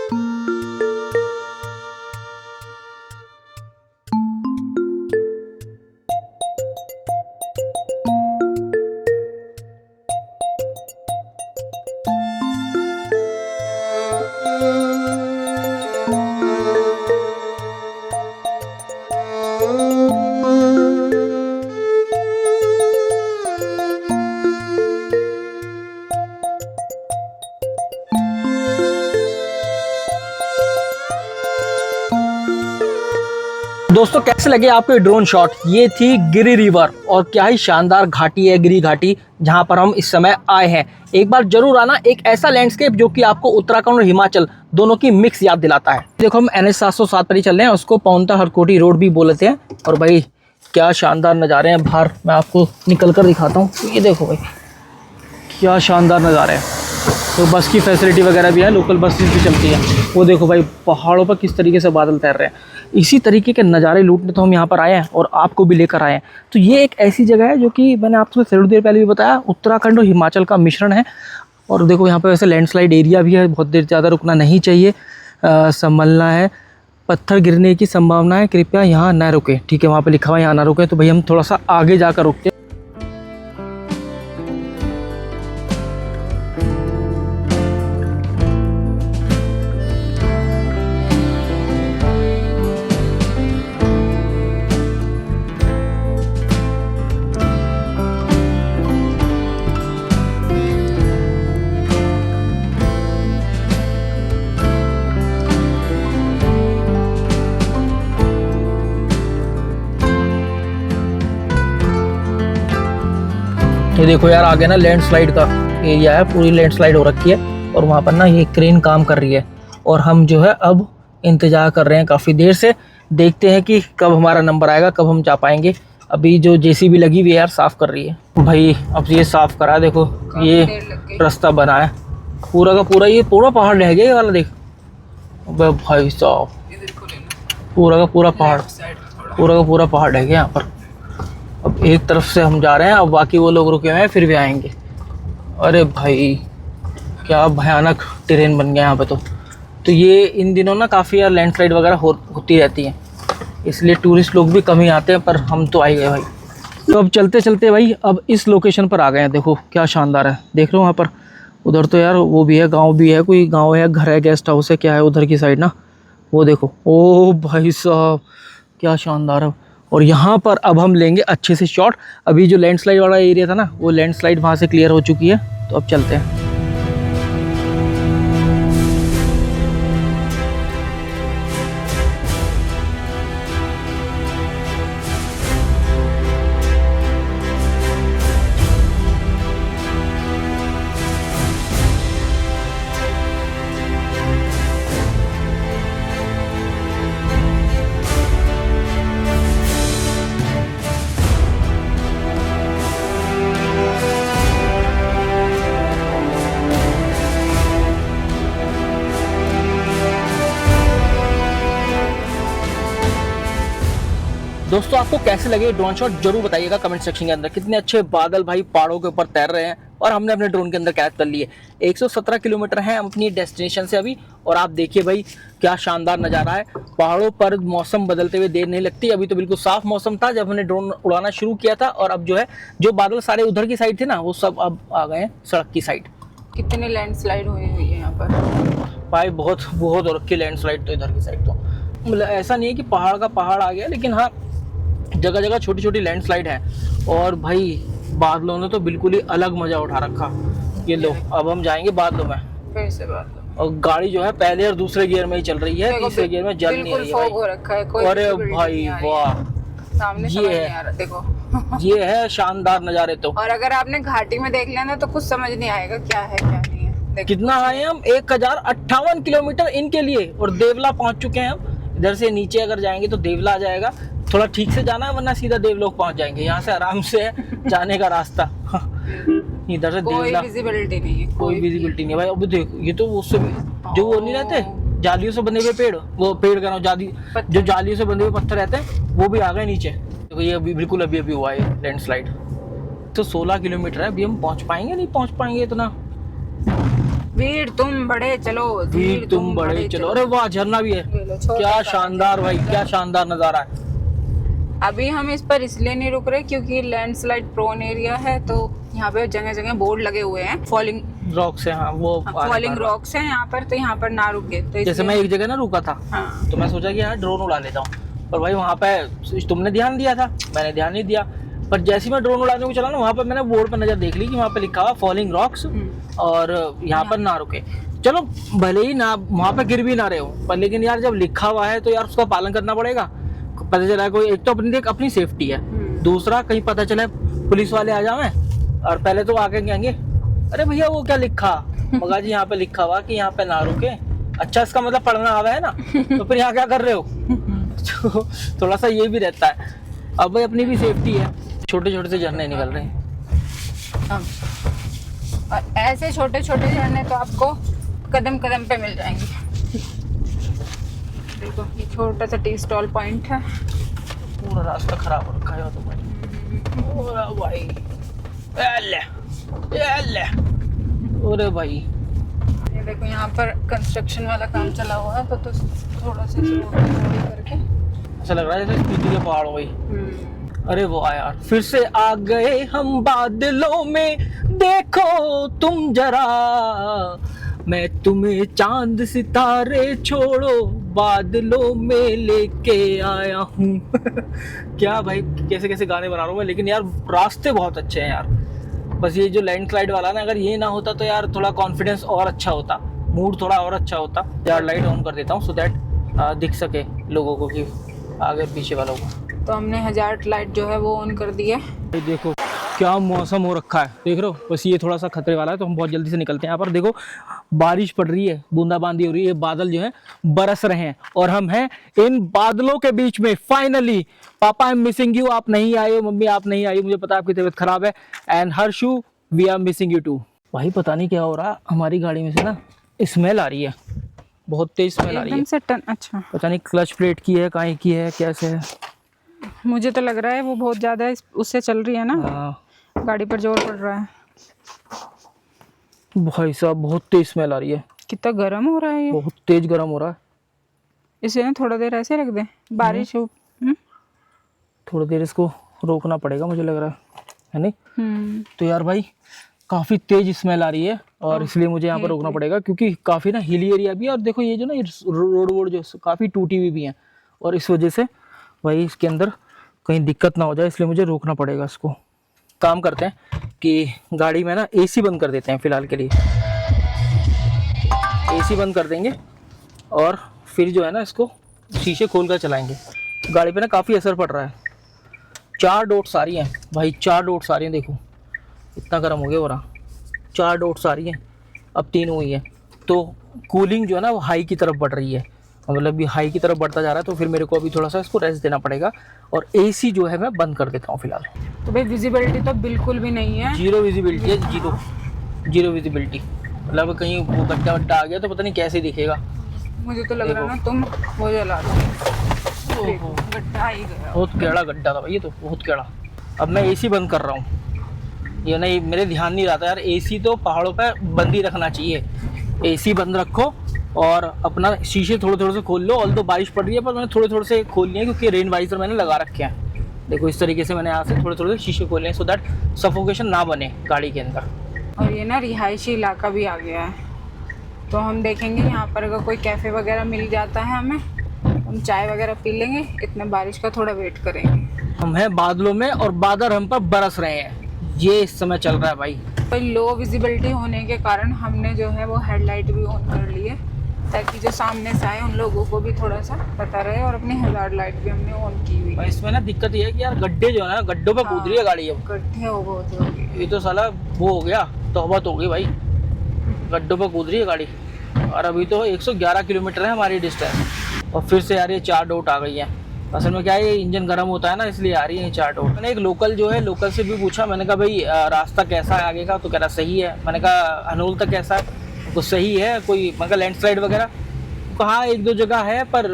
दोस्तों कैसे लगे आपको ये ड्रोन शॉट? ये थी गिरी रिवर और क्या ही शानदार घाटी है गिरी घाटी, जहां पर हम इस समय आए हैं। एक बार जरूर आना, एक ऐसा लैंडस्केप जो कि आपको उत्तराखंड और हिमाचल दोनों की मिक्स याद दिलाता है। देखो हम NH 707 पर ही चल रहे हैं, उसको पौंता हरकोटी रोड भी बोलते हैं। और भाई क्या शानदार नज़ारे हैं बाहर, मैं आपको निकल कर दिखाता हूँ। ये देखो भाई क्या शानदार नज़ारे हैं। तो बस की फैसिलिटी वगैरह भी है, लोकल बसेस भी चलती है। वो देखो भाई पहाड़ों पर किस तरीके से बादल तैर रहे हैं। इसी तरीके के नज़ारे लूटने तो हम यहाँ पर आए हैं और आपको भी लेकर आए हैं। तो ये एक ऐसी जगह है जो कि मैंने आपको थोड़ी देर पहले भी बताया, उत्तराखंड और हिमाचल का मिश्रण है। और देखो यहाँ पर वैसे लैंडस्लाइड एरिया भी है, बहुत देर ज़्यादा रुकना नहीं चाहिए, संभलना है, पत्थर गिरने की संभावना है, कृपया यहाँ ना रुके। ठीक है, वहाँ पर लिखा हुआ यहाँ ना रुके, तो भाई हम थोड़ा सा आगे जाकर रुकते हैं। ये देखो यार आगे ना लैंडस्लाइड का एरिया है, पूरी लैंडस्लाइड हो रखी है और वहाँ पर ना ये क्रेन काम कर रही है और हम जो है अब इंतज़ार कर रहे हैं काफ़ी देर से देखते हैं कि कब हमारा नंबर आएगा, कब हम जा पाएंगे। अभी जो जेसीबी लगी हुई है यार साफ़ कर रही है भाई। अब ये साफ़ करा, देखो ये देर लग गई। रास्ता बना है पूरा का पूरा, ये पूरा पहाड़ रह गया ये वाला, देख अबे भाई साहब, पूरा का पूरा पहाड़, पूरा का पूरा पहाड़ रह गया यहाँ पर। अब एक तरफ से हम जा रहे हैं, अब बाकी वो लोग रुके हुए हैं, फिर भी आएंगे। अरे भाई क्या भयानक टेरेन बन गया यहाँ पे। तो ये इन दिनों ना काफ़ी यार लैंडस्लाइड वगैरह होती रहती है, इसलिए टूरिस्ट लोग भी कम ही आते हैं, पर हम तो आ ही गए भाई। तो अब चलते चलते भाई अब इस लोकेशन पर आ गए हैं। देखो क्या शानदार है, देख रहे हो वहाँ पर, उधर तो यार वो भी है, गांव भी है, कोई गांव है, घर है, गेस्ट हाउस है, क्या है उधर की साइड ना, वो देखो। ओ भाई साहब क्या शानदार है। और यहाँ पर अब हम लेंगे अच्छे से शॉट। अभी जो लैंडस्लाइड वाला एरिया था ना, वो लैंडस्लाइड वहाँ से क्लियर हो चुकी है, तो अब चलते हैं। दोस्तों आपको कैसे लगे ड्रोन शॉट जरूर बताइएगा कमेंट सेक्शन के अंदर। कितने अच्छे बादल भाई पहाड़ों के ऊपर तैर रहे हैं और हमने अपने ड्रोन के अंदर कैद कर लिए। 117 किलोमीटर है हम अपनी डेस्टिनेशन से अभी, और आप देखिए भाई क्या शानदार नज़ारा है। पहाड़ों पर मौसम बदलते हुए देर नहीं लगती। अभी तो बिल्कुल साफ मौसम था जब हमने ड्रोन उड़ाना शुरू किया था, और अब जो है जो बादल सारे उधर की साइड थे ना, वो सब अब आ गए हैं सड़क की साइड। कितने लैंडस्लाइड हुई है यहाँ पर भाई, बहुत बहुत और रखी लैंडस्लाइड तो इधर की साइड। तो मतलब ऐसा नहीं है कि पहाड़ का पहाड़ आ गया, लेकिन हाँ जगह जगह छोटी छोटी लैंडस्लाइड है। और भाई बादलों ने तो बिल्कुल ही अलग मजा उठा रखा। ये लो अब हम जाएंगे बादलों में, फिर से बात। और गाड़ी जो है पहले और दूसरे गियर में ही चल रही है, तीसरे गियर में जल नहीं रही है भाई। हो रखा है, कोई अरे भाई वाह, सामने ये समझ है। नहीं आ रहा, देखो ये है शानदार नज़ारे। तो और अगर आपने घाटी में देख लिया ना तो कुछ समझ नहीं आएगा क्या है क्या नहीं है। देखो कितना आए हम, 1058 किलोमीटर इनके लिए, और देवला पहुंच चुके हैं हम। इधर से नीचे अगर जाएंगे तो देवला आ जाएगा, थोड़ा ठीक से जाना है वरना सीधा देवलोक पहुंच जाएंगे। यहाँ से आराम से है जाने का रास्ता। इधर से कोई देवला विजिबिलिटी नहीं है, कोई विजिबिलिटी नहीं है भाई। अभी देखो ये तो उससे जो वो नहीं रहते जालियों से बंधे हुए पेड़, वो पेड़ का नाम जो जालियों से बंधे हुए पत्थर रहते हैं, वो भी आ गए नीचे। देखो ये अभी बिल्कुल अभी हुआ है लैंडस्लाइड। तो 16 किलोमीटर है, अभी हम पहुंच पाएंगे नहीं पहुंच पाएंगे इतना। वीर तुम बड़े चलो, वीर तुम बड़े चलो। अरे वाह झरना भी है, क्या शानदार भाई, क्या शानदार नजारा है। अभी हम इस पर इसलिए नहीं रुक रहे क्योंकि लैंडस्लाइड प्रोन एरिया है, तो यहाँ पे जगह जगह बोर्ड लगे हुए हैं फॉलिंग रॉक्स है, हाँ वो फॉलिंग रॉक्स हैं यहाँ पर, तो यहाँ पर ना रुके। तो जैसे मैं एक जगह ना रुका था, हाँ। तो मैं सोचा कि यहाँ ड्रोन उड़ा लेता हूँ, पर भाई वहाँ पे तुमने ध्यान दिया था, मैंने ध्यान नहीं दिया। पर जैसे ही मैं ड्रोन उड़ाने को चला ना, वहाँ पर मैंने बोर्ड पर नजर देख ली कि वहाँ पे लिखा हुआ फॉलिंग रॉक्स, और यहाँ पर ना रुके। चलो भले ही ना वहाँ पे गिर भी ना रहे हो, पर लेकिन यार जब लिखा हुआ है तो यार उसका पालन करना पड़ेगा। पता चला कोई, एक तो अपनी सेफ्टी है, दूसरा कहीं पता चले पुलिस वाले आ जाए और पहले तो आके कहेंगे अरे भैया वो क्या लिखा, मगा जी यहाँ पे लिखा हुआ कि यहाँ पे ना रुके। अच्छा इसका मतलब पढ़ना आवा है ना, तो फिर यहाँ क्या कर रहे हो। तो थोड़ा सा ये भी रहता है। अब भाई अपनी भी सेफ्टी है, छोटे छोटे से झरने निकल रहे हैं। और ऐसे छोटे छोटे झरने तो आपको कदम कदम पे मिल जाएंगे। देखो ये छोटा सा टी स्टॉल पॉइंट है। पूरा रास्ता खराब हो रखा है तो पूरा भाई। अरे भाई ये देखो यहाँ पर कंस्ट्रक्शन वाला काम चला हुआ है, तो थोड़ा सा करके ऐसा लग रहा है जैसे स्पीति के पहाड़ वही। अरे वो यार फिर से आ गए हम बादलों में, देखो तुम जरा, मैं तुम्हें चांद सितारे छोड़ो बादलों में लेके आया हूँ। क्या भाई कैसे कैसे गाने बना रहा हूँ मैं, लेकिन यार रास्ते बहुत अच्छे हैं यार। बस ये जो लैंडस्लाइड वाला ना, अगर ये ना होता तो यार थोड़ा कॉन्फिडेंस और अच्छा होता, मूड थोड़ा और अच्छा होता। यार लाइट ऑन कर देता हूँ सो दैट दिख सके लोगों को कि आगे पीछे वालों को। तो हमने हजार्ड लाइट जो है वो ऑन कर दी है। देखो क्या मौसम हो रखा है देख रहे हो। बस ये थोड़ा सा खतरे वाला है, तो हम बहुत जल्दी से निकलते हैं। यहाँ पर देखो बारिश पड़ रही है, बूंदाबांदी हो रही है, बादल जो है बरस रहे हैं और हम हैं इन बादलों के बीच में। फाइनली पापा आई एम मिसिंग यू, आप नहीं आए हो, मम्मी आप नहीं आई हो, मुझे पता है आपकी तबीयत खराब है। And Harshu we are missing you too. भाई पता नहीं क्या हो रहा, हमारी गाड़ी में से ना स्मेल आ रही है, बहुत तेज स्मेल आ रही है। एकदम से टन, अच्छा पता नहीं क्लच प्लेट की है, काहे की है, कैसे है। मुझे तो लग रहा है वो बहुत ज़्यादा उससे चल रही है ना, हाँ गाड़ी पर जोर पड़ रहा है। भाई साहब बहुत तेज स्मेल आ रही है, कितना गर्म हो रहा है ये। बहुत तेज गर्म हो रहा है। इसे ना थोड़ा देर ऐसे रख दें, बारिश हो। थोड़ी देर इसको रोकना पड़ेगा मुझे लग रहा है नहीं। तो यार भाई काफ़ी तेज स्मेल आ रही है और इसलिए मुझे यहाँ पर रोकना पड़ेगा, क्योंकि काफ़ी ना हिली एरिया भी है और देखो ये जो ना रोड वोड जो काफ़ी टूटी हुई भी हैं और इस वजह से भाई इसके अंदर कहीं दिक्कत ना हो जाए, इसलिए मुझे रोकना पड़ेगा इसको। काम करते हैं कि गाड़ी में ना एसी बंद कर देते हैं फ़िलहाल के लिए, एसी बंद कर देंगे और फिर जो है ना इसको शीशे खोल कर चलाएंगे। गाड़ी पे ना काफ़ी असर पड़ रहा है। 4 डॉट्स आ रही हैं भाई, 4 डॉट्स आ रही हैं, देखो इतना गर्म हो गया हो रहा। 4 डॉट्स आ रही हैं, अब 3 हुई है, तो कूलिंग जो है ना वो हाई की तरफ बढ़ रही है, मतलब ये हाई की तरफ बढ़ता जा रहा है। तो फिर मेरे को अभी थोड़ा सा इसको रेस्ट देना पड़ेगा और एसी जो है मैं बंद कर देता हूँ फिलहाल। तो भाई विजिबिलिटी तो बिल्कुल भी नहीं है, जीरो विजिबिलिटी है, जीरो विजिबिलिटी, मतलब कहीं वो गड्ढा वड्ढा आ गया तो पता नहीं कैसे दिखेगा। मुझे तो लग रहा है ना तुम वो जला दो। देखो, गड्ढा आ ही गया। बहुत टेढ़ा गड्ढा था भाई ये तो, बहुत टेढ़ा। अब मैं एसी बंद कर रहा हूँ, ये नहीं मेरे ध्यान नहीं रहता यार, एसी तो पहाड़ों पे बंद ही रखना चाहिए। एसी बंद रखो और अपना शीशे थोड़े थोड़े से खोल लो। ऑल तो बारिश पड़ रही है पर मैंने थोड़े थोड़े से खोल लिए क्योंकि रेन वाइजर मैंने लगा रखे हैं। देखो इस तरीके से मैंने यहाँ से थोड़े थोड़े से शीशे खोले हैं सो दैट सफोकेशन ना बने गाड़ी के अंदर। और ये ना रिहायशी इलाका भी आ गया है, तो हम देखेंगे यहाँ पर अगर कोई कैफ़े वगैरह मिल जाता है हमें, हम चाय वगैरह पी लेंगे, इतने बारिश का थोड़ा वेट करेंगे। हम हैं बादलों में और बादल हम पर बरस रहे हैं, ये इस समय चल रहा है भाई। पर लो विजिबिलिटी होने के कारण हमने जो है वो हेडलाइट भी ऑन कर ली है, ताकि जो सामने से आए उन लोगों को भी थोड़ा सा पता रहे, और अपनी हज़ार्ड लाइट भी हमने ऑन की हुई है। इसमें ना दिक्कत ये है कि यार गड्ढे जो है ना, गड्ढों पे कूद रही है गाड़ी अब। गड्ढे हो बहुत हो गए। ये तो साला वो हो गया, तौबा हो गई भाई, गड्ढों पर कूद रही है गाड़ी। और अभी तो 111 किलोमीटर है हमारी डिस्टेंस और फिर से यार ये 4 डॉट आ गई है। असल में क्या है, ये इंजन गर्म होता है ना इसलिए आ रही है 4 डॉट। मैंने एक लोकल जो है लोकल से भी पूछा, मैंने कहा भाई रास्ता कैसा है आगे का, तो कह रहा सही है। मैंने कहा हनोल तक कैसा है, तो सही है, कोई मैं कहा लैंडस्लाइड वगैरह, कहाँ 1-2 जगह है पर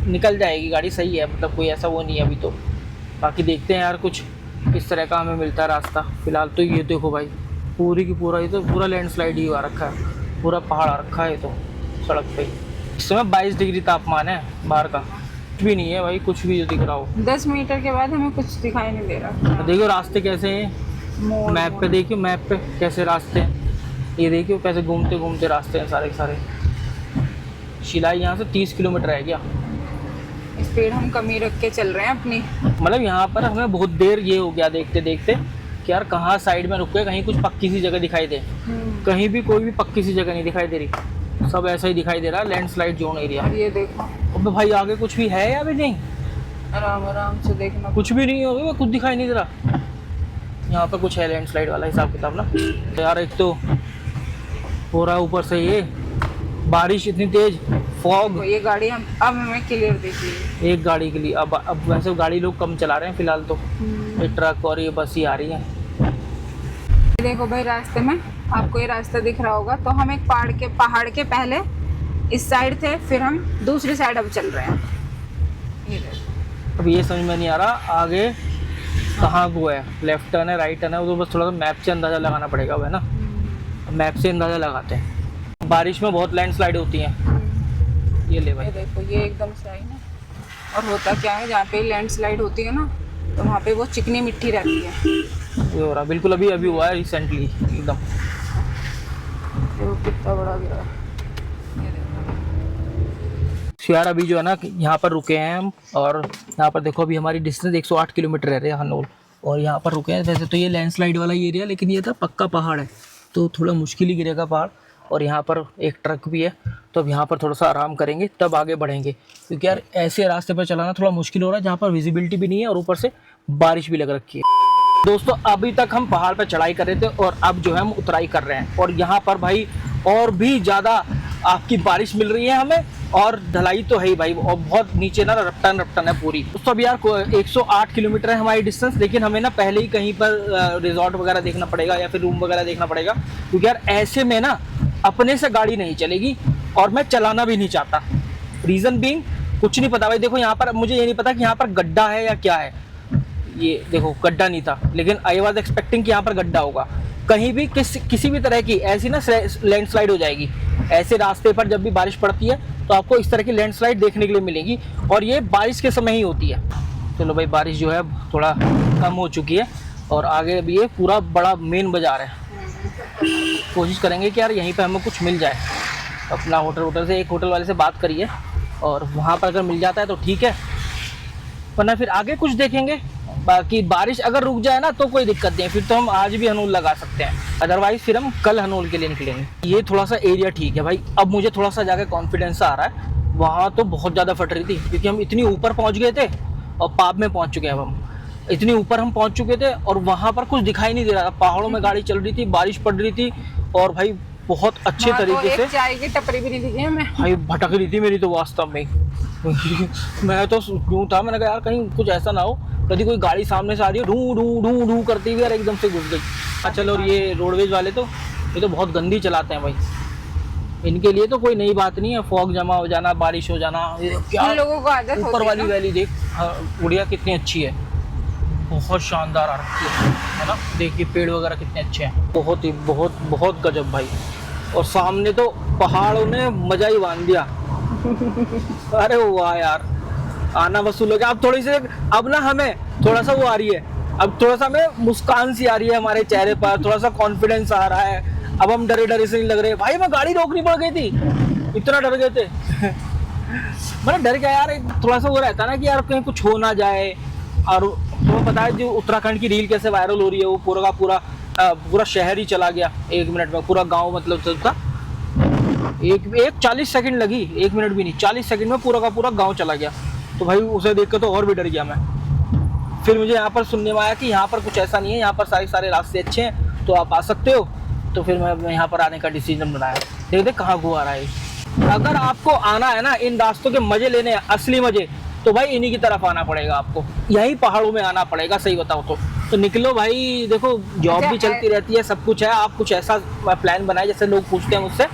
निकल जाएगी गाड़ी, सही है, मतलब कोई ऐसा वो नहीं है अभी तो। बाकी देखते हैं यार कुछ किस तरह का हमें मिलता है रास्ता। फिलहाल तो ये देखो भाई पूरी की पूरा, ये तो पूरा लैंडस्लाइड ही हुआ रखा है, पूरा पहाड़ आ रखा है तो सड़क पे। इस समय 22 डिग्री तापमान है बाहर का, कुछ भी नहीं है भाई, कुछ भी जो दिख रहा हो। 10 मीटर के बाद हमें कुछ दिखाई नहीं दे रहा। देखो रास्ते कैसे हैं, मैप पे देखियो, मैप पे कैसे रास्ते हैं, ये देखियो कैसे घूमते घूमते रास्ते हैं सारे के सारे। शिलाई यहाँ से 30 किलोमीटर है क्या। स्पीड हम कम ही रख के चल रहे हैं अपनी, मतलब यहाँ पर हमें बहुत देर ये हो गया देखते देखते कि यार कहाँ साइड में रुके, कहीं कुछ पक्की सी जगह दिखाई दे। कहीं भी कोई भी पक्की सी जगह नहीं दिखाई दे रही, सब ऐसा ही दिखाई दे रहा है लैंडस्लाइड जोन एरिया। ये देखो अब भाई आगे कुछ भी है या भी नहीं, आराम आराम से देखना। कुछ भी नहीं होगा, कुछ दिखाई नहीं दे रहा। यहाँ पर कुछ है लैंडस्लाइड वाला हिसाब किताब ना। तो यार एक तो हो रहा है ऊपर से ये बारिश इतनी तेज, फॉग। ये गाड़ी हम अब हमें क्लियर दिखी, एक गाड़ी के लिए अब वैसे गाड़ी लोग कम चला रहे हैं फिलहाल तो, ये ट्रक और ये बस ही आ रही है। देखो भाई रास्ते में आपको ये रास्ता दिख रहा होगा, तो हम एक पहाड़ के पहले इस साइड थे, फिर हम दूसरी साइड अब चल रहे हैं। ये देखो अब ये समझ में नहीं आ रहा आगे कहाँ को है, लेफ्ट टर्न है राइट टर्न है, वो तो बस थोड़ा सा मैप से अंदाज़ा लगाना पड़ेगा वो है ना। मैप से अंदाज़ा लगाते हैं। बारिश में बहुत लैंडस्लाइड होती हैं। ये ले भाई, ये देखो ये एकदम सही है। और होता क्या है, जहाँ पे लैंडस्लाइड होती है ना, तो वहाँ पे वो चिकनी मिट्टी रहती है। ये हो रहा बिल्कुल अभी अभी हुआ है रिसेंटली एकदम। देखो कितना बड़ा गिरा है। ये देखो यार अभी जो है ना यहाँ पर रुके हैं हम, और यहाँ पर देखो अभी हमारी डिस्टेंस 108 किलोमीटर रह रहे हैं हनोल, और यहाँ पर रुके हैं। वैसे तो ये लैंडस्लाइड वाला एरिया, लेकिन ये था पक्का पहाड़ है तो थोड़ा मुश्किल ही गिरेगा पहाड़, और यहाँ पर एक ट्रक भी है, तो अब यहाँ पर थोड़ा सा आराम करेंगे तब आगे बढ़ेंगे, क्योंकि यार ऐसे रास्ते पर चलाना थोड़ा मुश्किल हो रहा है जहाँ पर विजिबिलिटी भी नहीं है और ऊपर से बारिश भी लग रखी है। दोस्तों अभी तक हम पहाड़ पर चढ़ाई कर रहे थे और अब जो है हम उतराई कर रहे हैं, और यहाँ पर भाई और भी ज़्यादा आपकी बारिश मिल रही है हमें, और ढलाई तो है ही भाई, और बहुत नीचे ना रपटन है पूरी। दोस्तों अब यार 108 किलोमीटर है हमारी डिस्टेंस, लेकिन हमें ना पहले ही कहीं पर रिजॉर्ट वगैरह देखना पड़ेगा या फिर रूम वगैरह देखना पड़ेगा, क्योंकि यार ऐसे में ना अपने से गाड़ी नहीं चलेगी और मैं चलाना भी नहीं चाहता। रीज़न बीइंग कुछ नहीं पता भाई। देखो यहाँ पर मुझे ये नहीं पता कि यहाँ पर गड्ढा है या क्या है। ये देखो गड्ढा नहीं था, लेकिन आई वॉज एक्सपेक्टिंग कि यहाँ पर गड्ढा होगा। कहीं भी किसी भी तरह की ऐसी ना लैंडस्लाइड हो जाएगी। ऐसे रास्ते पर जब भी बारिश पड़ती है तो आपको इस तरह की लैंडस्लाइड देखने के लिए मिलेगी, और ये बारिश के समय ही होती है। चलो भाई बारिश जो है थोड़ा कम हो चुकी है, और आगे अभी ये पूरा बड़ा मेन बाजार है। कोशिश करेंगे कि यार यहीं पे हमें कुछ मिल जाए। अपना होटल से एक होटल वाले से बात करिए, और वहाँ पर अगर मिल जाता है तो ठीक है, वरना फिर आगे कुछ देखेंगे। बाकी बारिश अगर रुक जाए ना तो कोई दिक्कत नहीं, फिर तो हम आज भी हनूल लगा सकते हैं, अदरवाइज फिर हम कल हनूल के लिए निकलेंगे। ये थोड़ा सा एरिया ठीक है भाई। अब मुझे थोड़ा सा जाकर कॉन्फिडेंस आ रहा है। वहाँ तो बहुत ज़्यादा फट रही थी, क्योंकि हम इतनी ऊपर पहुँच गए थे और पाप में पहुँच चुके हैं। अब हम इतनी ऊपर हम पहुँच चुके थे और वहाँ पर कुछ दिखाई नहीं दे रहा था। पहाड़ों में गाड़ी चल रही थी, बारिश पड़ रही थी, और भाई बहुत अच्छे तरीके से चाय की टपरी भी नहीं दिखी हमें भाई, भटक रही थी मेरी तो वास्तव में। मैं तो क्यों था, मैंने कहा यार कहीं कुछ ऐसा ना हो कभी कोई गाड़ी सामने से आ रही है ढू ढू ढू ढू करती हुई यार एकदम से घुस गई। अच्छा चलो, और ये रोडवेज वाले तो ये तो बहुत गंदी चलाते हैं भाई। इनके लिए तो कोई नई बात नहीं है, फॉग जमा हो जाना, बारिश हो जाना, क्या लोगों को आदत होती है। ऊपर वाली वैली देख, उड़िया कितनी अच्छी है, बहुत शानदार आ रखी है ना। देखिए पेड़ वगैरह कितने अच्छे हैं, बहुत ही बहुत गजब भाई। और सामने तो पहाड़ों ने मजा ही बांध दिया। अरे वाह यार, आना वसूल हो गया। अब थोड़ी सी अब ना हमें थोड़ा सा वो आ रही है, अब थोड़ा सा हमें मुस्कान सी आ रही है हमारे चेहरे पर, थोड़ा सा कॉन्फिडेंस आ रहा है। अब हम डरे से नहीं लग रहे भाई। मैं गाड़ी रोकनी पड़ गई थी, इतना डर गए थे। मतलब डर गया यार, थोड़ा सा वो रहता ना कि यार कहीं कुछ हो ना जाए। और तुम्हें पता है जो उत्तराखंड की रील कैसे वायरल हो रही है, वो पूरा का पूरा शहर ही चला गया 1 मिनट में, पूरा गांव मतलब चलता। एक 40 सेकंड लगी, 1 मिनट भी नहीं, 40 सेकंड में पूरा का पूरा गांव चला गया। तो भाई उसे देख कर तो और भी डर गया मैं। फिर मुझे यहाँ पर सुनने में आया कि यहाँ पर कुछ ऐसा नहीं है, यहाँ पर सारे रास्ते अच्छे हैं, तो आप आ सकते हो। तो फिर मैं यहाँ पर आने का डिसीजन बनाया। देखते कहाँ घुआ रहा है। अगर आपको आना है ना इन रास्तों के मजे लेने, असली मजे, तो भाई इन्हीं की तरफ आना पड़ेगा आपको, यहीं पहाड़ों में आना पड़ेगा। सही बताओ तो निकलो भाई। देखो जॉब भी चलती रहती है, सब कुछ है। आप कुछ ऐसा प्लान बनाए, जैसे लोग पूछते हैं मुझसे,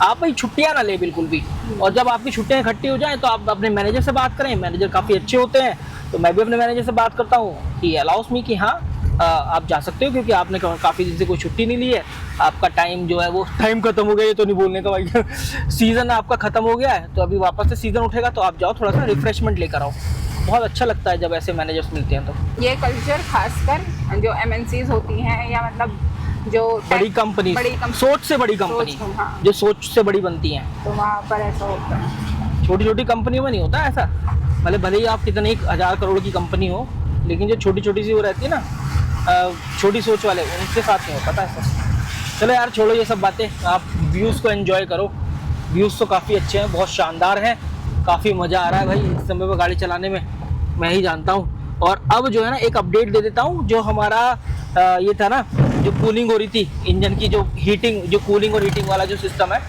आप भाई छुट्टियां ना ले बिल्कुल भी। और जब आपकी छुट्टियां इकट्ठी हो जाएं तो आप अपने मैनेजर से बात करें। मैनेजर काफ़ी अच्छे होते हैं, तो मैं भी अपने मैनेजर से बात करता हूँ कि अलाउस मी कि हाँ आप जा सकते हो, क्योंकि आपने काफ़ी दिन से कोई छुट्टी नहीं ली है। आपका टाइम जो है वो टाइम खत्म हो गया, ये तो नहीं बोलने का भाई। सीज़न आपका ख़त्म हो गया है, तो अभी वापस से सीज़न उठेगा, तो आप जाओ थोड़ा सा रिफ्रेशमेंट लेकर आओ। बहुत अच्छा लगता है जब ऐसे मैनेजर्स मिलते हैं। तो ये कल्चर खासकर जो MNCs होती हैं, या मतलब जो बड़ी कंपनी, सोच से बड़ी कंपनी, हाँ। जो सोच से बड़ी बनती हैं, तो वहाँ पर ऐसा होता है। छोटी कंपनियों में नहीं होता ऐसा। मतलब भले ही आप कितने 1000 करोड़ की कंपनी हो, लेकिन जो छोटी सी वो रहती है ना, छोटी सोच वाले, उनके साथ नहीं होता था ऐसा। चलो यार छोड़ो ये सब बातें, आप व्यूज़ को एंजॉय करो। व्यूज़ तो काफ़ी अच्छे हैं, बहुत शानदार हैं, काफ़ी मज़ा आ रहा है भाई इस समय पर गाड़ी चलाने में, मैं ही जानता हूँ। और अब जो है ना एक अपडेट दे देता हूँ। जो हमारा ये था ना, जो कूलिंग हो रही थी इंजन की, जो हीटिंग, जो कूलिंग और हीटिंग वाला जो सिस्टम है,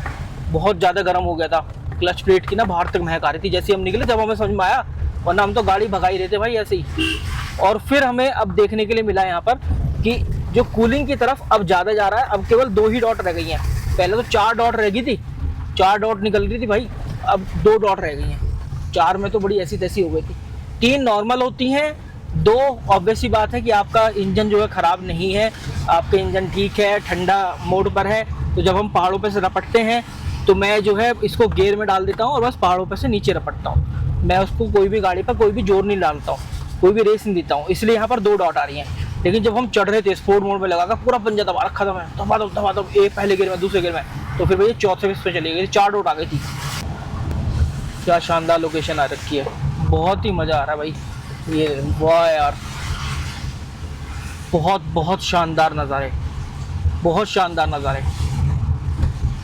बहुत ज़्यादा गर्म हो गया था। क्लच प्लेट की ना बाहर तक महक आ रही थी जैसे हम निकले, जब हमें समझ में आया, वरना हम तो गाड़ी भगा ही रहे थे भाई ऐसे ही। और फिर हमें अब देखने के लिए मिला यहाँ पर कि जो कूलिंग की तरफ अब ज़्यादा जा रहा है। अब केवल 2 ही डॉट रह गई हैं। पहले तो 4 डॉट रह गई थी, 4 डॉट निकल रही थी भाई, अब 2 डॉट रह गई हैं। 4 में तो बड़ी ऐसी तैसी हो गई थी। 3 नॉर्मल होती हैं, 2 ऑब्वियस सी बात है कि आपका इंजन जो है ख़राब नहीं है, आपका इंजन ठीक है, ठंडा मोड पर है। तो जब हम पहाड़ों पर से रपटते हैं तो मैं जो है इसको गियर में डाल देता हूँ और बस पहाड़ों पर से नीचे रपटता हूँ। मैं उसको कोई भी गाड़ी पर कोई भी जोर नहीं डालता हूँ, कोई भी रेस नहीं देता हूँ, इसलिए यहाँ पर 2 डॉट आ रही हैं। लेकिन जब हम चढ़ रहे थे स्पोर्ट मोड में लगाकर, पूरा पंजा दबा रखा था मैं, दबा दो एक पहले गियर में, दूसरे गियर में, तो फिर भैया चौथे पे चली गई, 4 डॉट आ गई थी। क्या शानदार लोकेशन आ रखी है, बहुत ही मज़ा आ रहा है भाई। ये वाह यार, बहुत शानदार नज़ारे, बहुत शानदार नज़ारे।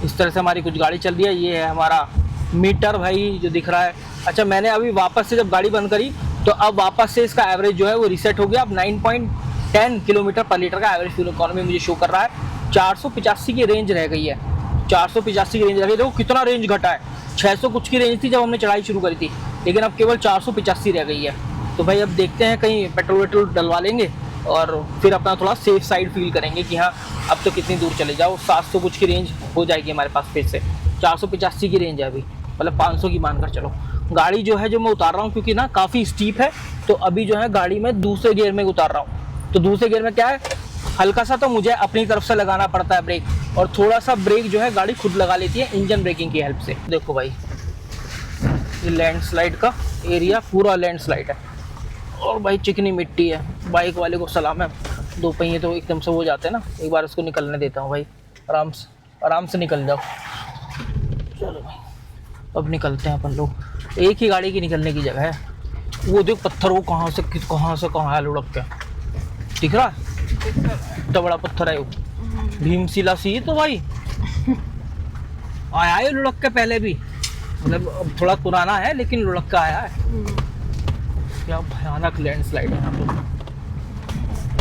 इस तरह से हमारी कुछ गाड़ी चल रही है। ये है हमारा मीटर भाई जो दिख रहा है। अच्छा, मैंने अभी वापस से जब गाड़ी बंद करी तो अब वापस से इसका एवरेज जो है वो रीसेट हो गया। अब 10 किलोमीटर पर लीटर का एवरेज फ्यूल इकोनॉमी मुझे शो कर रहा है। 485 की रेंज रह गई है, 485 की रेंज रह गई। देखो कितना रेंज घटा है, 600 कुछ की रेंज थी जब हमने चढ़ाई शुरू करी थी, लेकिन अब केवल 485 रह गई है। तो भाई अब देखते हैं, कहीं पेट्रोल वेट्रोल डलवा लेंगे और फिर अपना थोड़ा सेफ साइड फील करेंगे कि हाँ अब तो कितनी दूर चले जाओ, 700 कुछ की रेंज हो जाएगी हमारे पास फिर से। 485 की रेंज है अभी, मतलब 500 की मानकर चलो। गाड़ी जो है जो मैं उतार रहा हूँ क्योंकि ना काफ़ी स्टीप है, तो अभी जो है गाड़ी में दूसरे गियर में उतार रहा हूँ। तो दूसरे गियर में क्या है, हल्का सा तो मुझे अपनी तरफ से लगाना पड़ता है ब्रेक, और थोड़ा सा ब्रेक जो है गाड़ी खुद लगा लेती है इंजन ब्रेकिंग की हेल्प से। देखो भाई ये लैंडस्लाइड का एरिया पूरा लैंडस्लाइड है, और भाई चिकनी मिट्टी है। बाइक वाले को सलाम है, दो पहिए तो एकदम से हो जाते हैं ना। एक बार उसको निकलने देता हूँ भाई, आराम से निकल जाओ। चलो भाई अब निकलते हैं अपन लोग। एक ही गाड़ी की निकलने की जगह है। वो देख पत्थर, वो कहाँ से कहाँ है लुढ़क के, दिख रहा है? इतना बड़ा पत्थर है वो, भीमशिला सी। तो भाई आया है लुढ़क के पहले भी, मतलब अब थोड़ा पुराना है लेकिन लुढ़क का आया है। क्या भयानक लैंडस्लाइड है यहाँ पे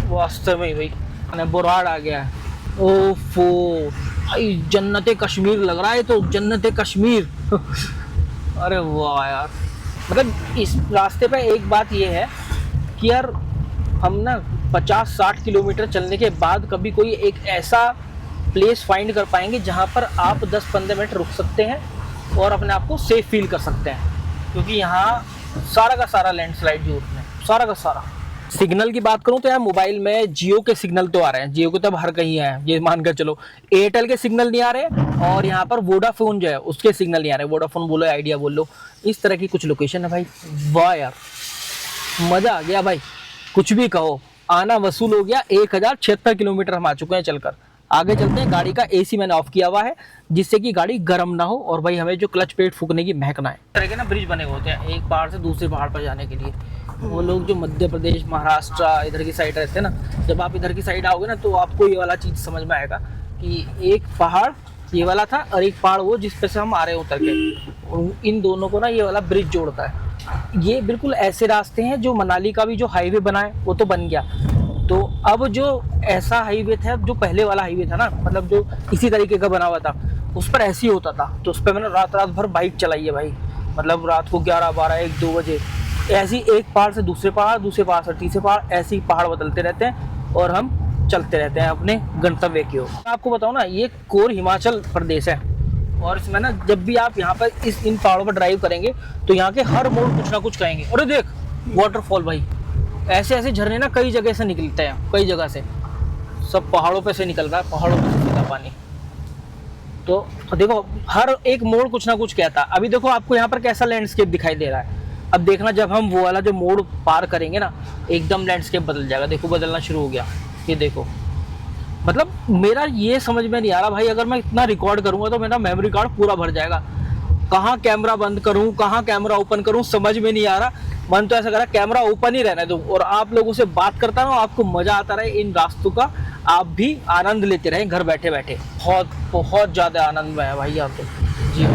वास्तव में भाई। बुराड़ आ गया है, ओफो भाई जन्नते कश्मीर लग रहा है, तो जन्नते कश्मीर। अरे वाह यार, मतलब इस रास्ते पे एक बात ये है कि यार हम ना 50-60 किलोमीटर चलने के बाद कभी कोई एक ऐसा प्लेस फाइंड कर पाएंगे जहाँ पर आप 10-15 मिनट रुक सकते हैं और अपने आप को सेफ फील कर सकते हैं, क्योंकि यहाँ सारा का सारा लैंडस्लाइड जो है, सारा का सारा। सिग्नल की बात करूं तो यार मोबाइल में जियो के सिग्नल तो आ रहे हैं, जियो के तो अब हर कहीं है, ये मानकर चलो। एयरटेल के सिग्नल नहीं आ रहे, और यहाँ पर वोडाफोन जो है उसके सिग्नल नहीं आ रहे। वोडाफोन बोलो, आइडिया बोल लो, इस तरह की कुछ लोकेशन है भाई। वाह यार मज़ा आ गया भाई, कुछ भी कहो, आना वसूल हो गया। 1076 किलोमीटर हम आ चुके हैं चलकर। आगे चलते हैं। गाड़ी का एसी मैंने ऑफ किया हुआ है जिससे कि गाड़ी गर्म ना हो, और भाई हमें जो क्लच प्लेट फूकने की महक ना है। इस तरह के ना ब्रिज बने हुए होते हैं एक पहाड़ से दूसरे पहाड़ पर जाने के लिए। वो लोग जो मध्य प्रदेश, महाराष्ट्र इधर की साइड रहते हैं ना, जब आप इधर की साइड आओगे ना तो आपको ये वाला चीज़ समझ में आएगा कि एक पहाड़ ये वाला था और एक पहाड़ वो जिस पे से हम आ रहे हैं उतर के, इन दोनों को ना ये वाला ब्रिज जोड़ता है। ये बिल्कुल ऐसे रास्ते हैं जो मनाली का भी जो हाईवे बना है वो तो बन गया, तो अब जो ऐसा हाईवे था, जो पहले वाला हाईवे था ना, मतलब जो इसी तरीके का बना हुआ था, उस पर ऐसे ही होता था। तो उस पर मैंने रात भर बाइक चलाई है भाई, मतलब रात को 11, 12, 1, 2 बजे ऐसी एक पहाड़ से दूसरे पहाड़, दूसरे पहाड़ से तीसरे पहाड़, ऐसे ही पहाड़ बदलते रहते हैं और हम चलते रहते हैं अपने गंतव्य की ओर। आपको बताऊँ ना, ये कोर हिमाचल प्रदेश है, और इसमें ना जब भी आप यहाँ पर इन पहाड़ों पर ड्राइव करेंगे तो यहाँ के हर मोड़ कुछ ना कुछ कहेंगे। अरे देख वाटरफॉल भाई, ऐसे ऐसे झरने ना कई जगह से निकलते हैं, कई जगह से, सब पहाड़ों पे से निकल रहा है, पहाड़ों पे से सीधा पानी। तो देखो हर एक मोड़ कुछ ना कुछ कहता है। अभी देखो आपको यहाँ पर कैसा लैंडस्केप दिखाई दे रहा है, अब देखना जब हम वो वाला जो मोड़ पार करेंगे ना, एकदम लैंडस्केप बदल जाएगा। देखो बदलना शुरू हो गया, ये देखो। मतलब मेरा ये समझ में नहीं आ रहा भाई, अगर मैं इतना रिकॉर्ड करूँगा तो मेरा मेमोरी कार्ड पूरा भर जाएगा। कहाँ कैमरा बंद करूँ, कहाँ कैमरा ओपन करूँ, समझ में नहीं आ रहा। मन तो ऐसा कर रहा है कैमरा ओपन ही रहना दो और आप लोगों से बात करता रहो, आपको मजा आता रहे इन रास्तों का, आप भी आनंद लेते रहें घर बैठे बैठे। बहुत ज़्यादा आनंद में है भाई यहाँ तो जीवन,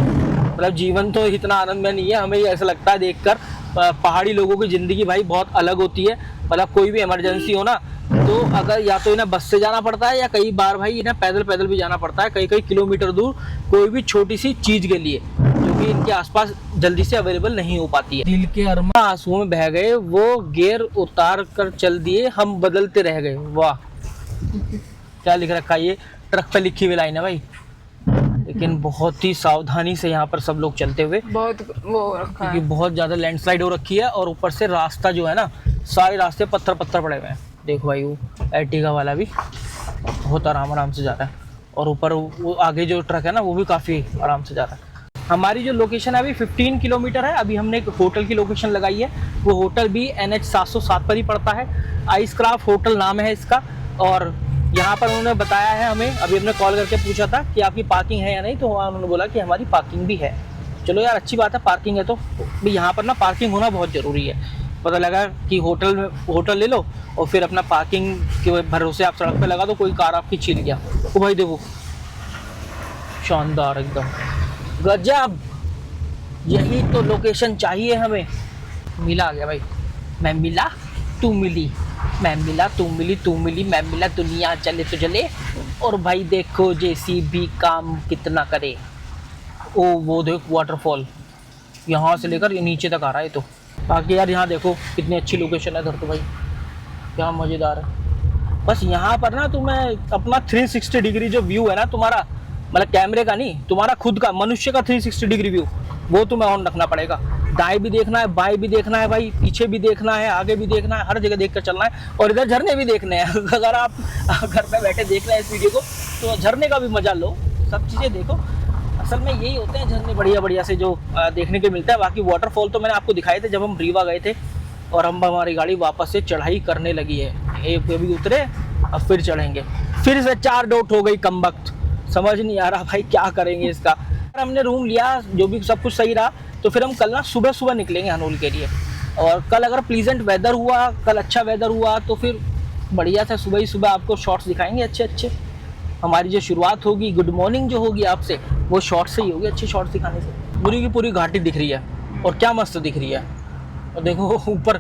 मतलब जीवन तो इतना आनंद में नहीं है, हमें ऐसा लगता है देखकर पहाड़ी लोगों की ज़िंदगी भाई बहुत अलग होती है। मतलब कोई भी इमरजेंसी हो ना, तो अगर या तो इन्हें बस से जाना पड़ता है या कई बार भाई इन्हें पैदल भी जाना पड़ता है कई किलोमीटर दूर, कोई भी छोटी सी चीज़ के लिए जो कि इनके आसपास जल्दी से अवेलेबल नहीं हो पाती है। दिल के अरमान आंसुओं में बह गए, वो गियर उतार कर चल दिए, हम बदलते रह गए। वाह क्या लिख रखा है, ये ट्रक पे लिखी हुई लाइन है भाई। लेकिन बहुत ही सावधानी से यहाँ पर सब लोग चलते हुए, बहुत वो रखा क्योंकि बहुत ज़्यादा लैंडस्लाइड हो रखी है, और ऊपर से रास्ता जो है ना, सारे रास्ते पत्थर पड़े हुए हैं। देखो भाई वो एर्टिगा वाला भी बहुत आराम से जा रहा है, और ऊपर वो आगे जो ट्रक है ना वो भी काफ़ी आराम से जा रहा है। हमारी जो लोकेशन है अभी 15 किलोमीटर है। अभी हमने एक होटल की लोकेशन लगाई है, वो होटल भी NH 707 पर ही पड़ता है। आइसक्राफ्ट होटल नाम है इसका, और यहाँ पर उन्होंने बताया है हमें, अभी हमने कॉल करके पूछा था कि आपकी पार्किंग है या नहीं, तो वहाँ उन्होंने बोला कि हमारी पार्किंग भी है। चलो यार अच्छी बात है, पार्किंग है तो भी यहाँ पर ना पार्किंग होना बहुत ज़रूरी है। पता लगा कि होटल ले लो और फिर अपना पार्किंग के भरोसे आप सड़क पे लगा दो, कोई कार आपकी छीन गया तो भाई देखो शानदार एकदम गजब, यही तो लोकेशन चाहिए हमें। मिला आ गया भाई, मैं मिला तू मिली, मैं मिला तू मिली तू मिली मैं मिला, दुनिया चले तो चले। और भाई देखो जेसीबी काम कितना करे। ओ वो देख वाटरफॉल यहाँ से लेकर नीचे तक आ रहा है तो। बाकी यार यहाँ देखो कितनी अच्छी लोकेशन है इधर तो भाई, क्या मज़ेदार है। बस यहाँ पर ना तुम्हें अपना 360 डिग्री जो व्यू है ना तुम्हारा, मतलब कैमरे का नहीं, तुम्हारा खुद का मनुष्य का 360 डिग्री व्यू, वो तुम्हें ऑन रखना पड़ेगा। दाएं भी देखना है, बाएं भी देखना है भाई, पीछे भी देखना है, आगे भी देखना है, हर जगह देख कर चलना है। और इधर झरने भी देखने हैं। अगर आप घर पे बैठे देख रहे हैं इस वीडियो को तो झरने का भी मजा लो, सब चीज़ें देखो। असल में यही होते हैं झरने बढ़िया बढ़िया से जो देखने के मिलता है। बाकी वाटरफॉल तो मैंने आपको दिखाए थे जब हम रीवा गए थे, और हम हमारी गाड़ी वापस से चढ़ाई करने लगी है। एक पे भी उतरे, अब फिर चढ़ेंगे। फिर से 4 डॉट हो गई कमबख्त, समझ नहीं आ रहा भाई क्या करेंगे इसका। हमने रूम लिया, जो भी सब कुछ सही रहा, तो फिर हम कल ना सुबह सुबह निकलेंगे हनोल के लिए। और कल अगर प्लीजेंट वेदर हुआ, कल अच्छा वेदर हुआ, तो फिर बढ़िया से सुबह ही सुबह आपको शॉर्ट्स दिखाएंगे अच्छे अच्छे। हमारी जो शुरुआत होगी, गुड मॉर्निंग जो होगी आपसे, वो शॉर्ट से ही होगी, अच्छे शॉर्ट्स दिखाने से। पूरी की पूरी घाटी दिख रही है, और क्या मस्त दिख रही है। और देखो ऊपर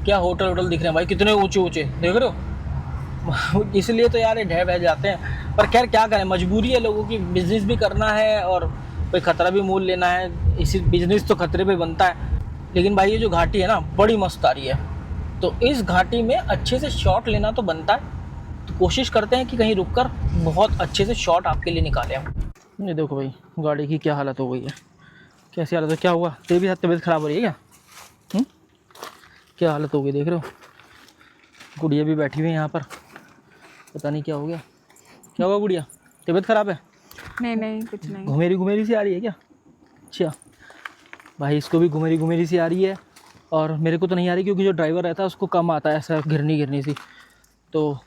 क्या होटल वोटल दिख रहे हैं भाई, कितने ऊंचे ऊंचे देख रहे हो। इसलिए तो यार ये ढह बह जाते हैं, पर खैर क्या करें, मजबूरी है लोगों की, बिजनेस भी करना है और कोई खतरा भी मोल लेना है। इसी बिजनेस तो खतरे पे बनता है। लेकिन भाई ये जो घाटी है ना बड़ी मस्त आ रही है, तो इस घाटी में अच्छे से शॉट लेना तो बनता है। तो कोशिश करते हैं कि कहीं रुककर बहुत अच्छे से शॉट आपके लिए निकालें हम। ये देखो भाई गाड़ी की क्या हालत हो गई है, कैसी हालत है, क्या हुआ तेरी भी तबीयत ख़राब हो रही है क्या? क्या हालत हो गई देख रहे हो, गुड़िया भी बैठी हुई है यहाँ पर, पता नहीं क्या हो गया। क्या हुआ गुड़िया, तबीयत ख़राब है? नहीं नहीं कुछ नहीं। घुमेरी सी आ रही है क्या? अच्छा भाई इसको भी घुमेरी सी आ रही है, और मेरे को तो नहीं आ रही क्योंकि जो ड्राइवर रहता है उसको कम आता है ऐसा घिरनी सी। तो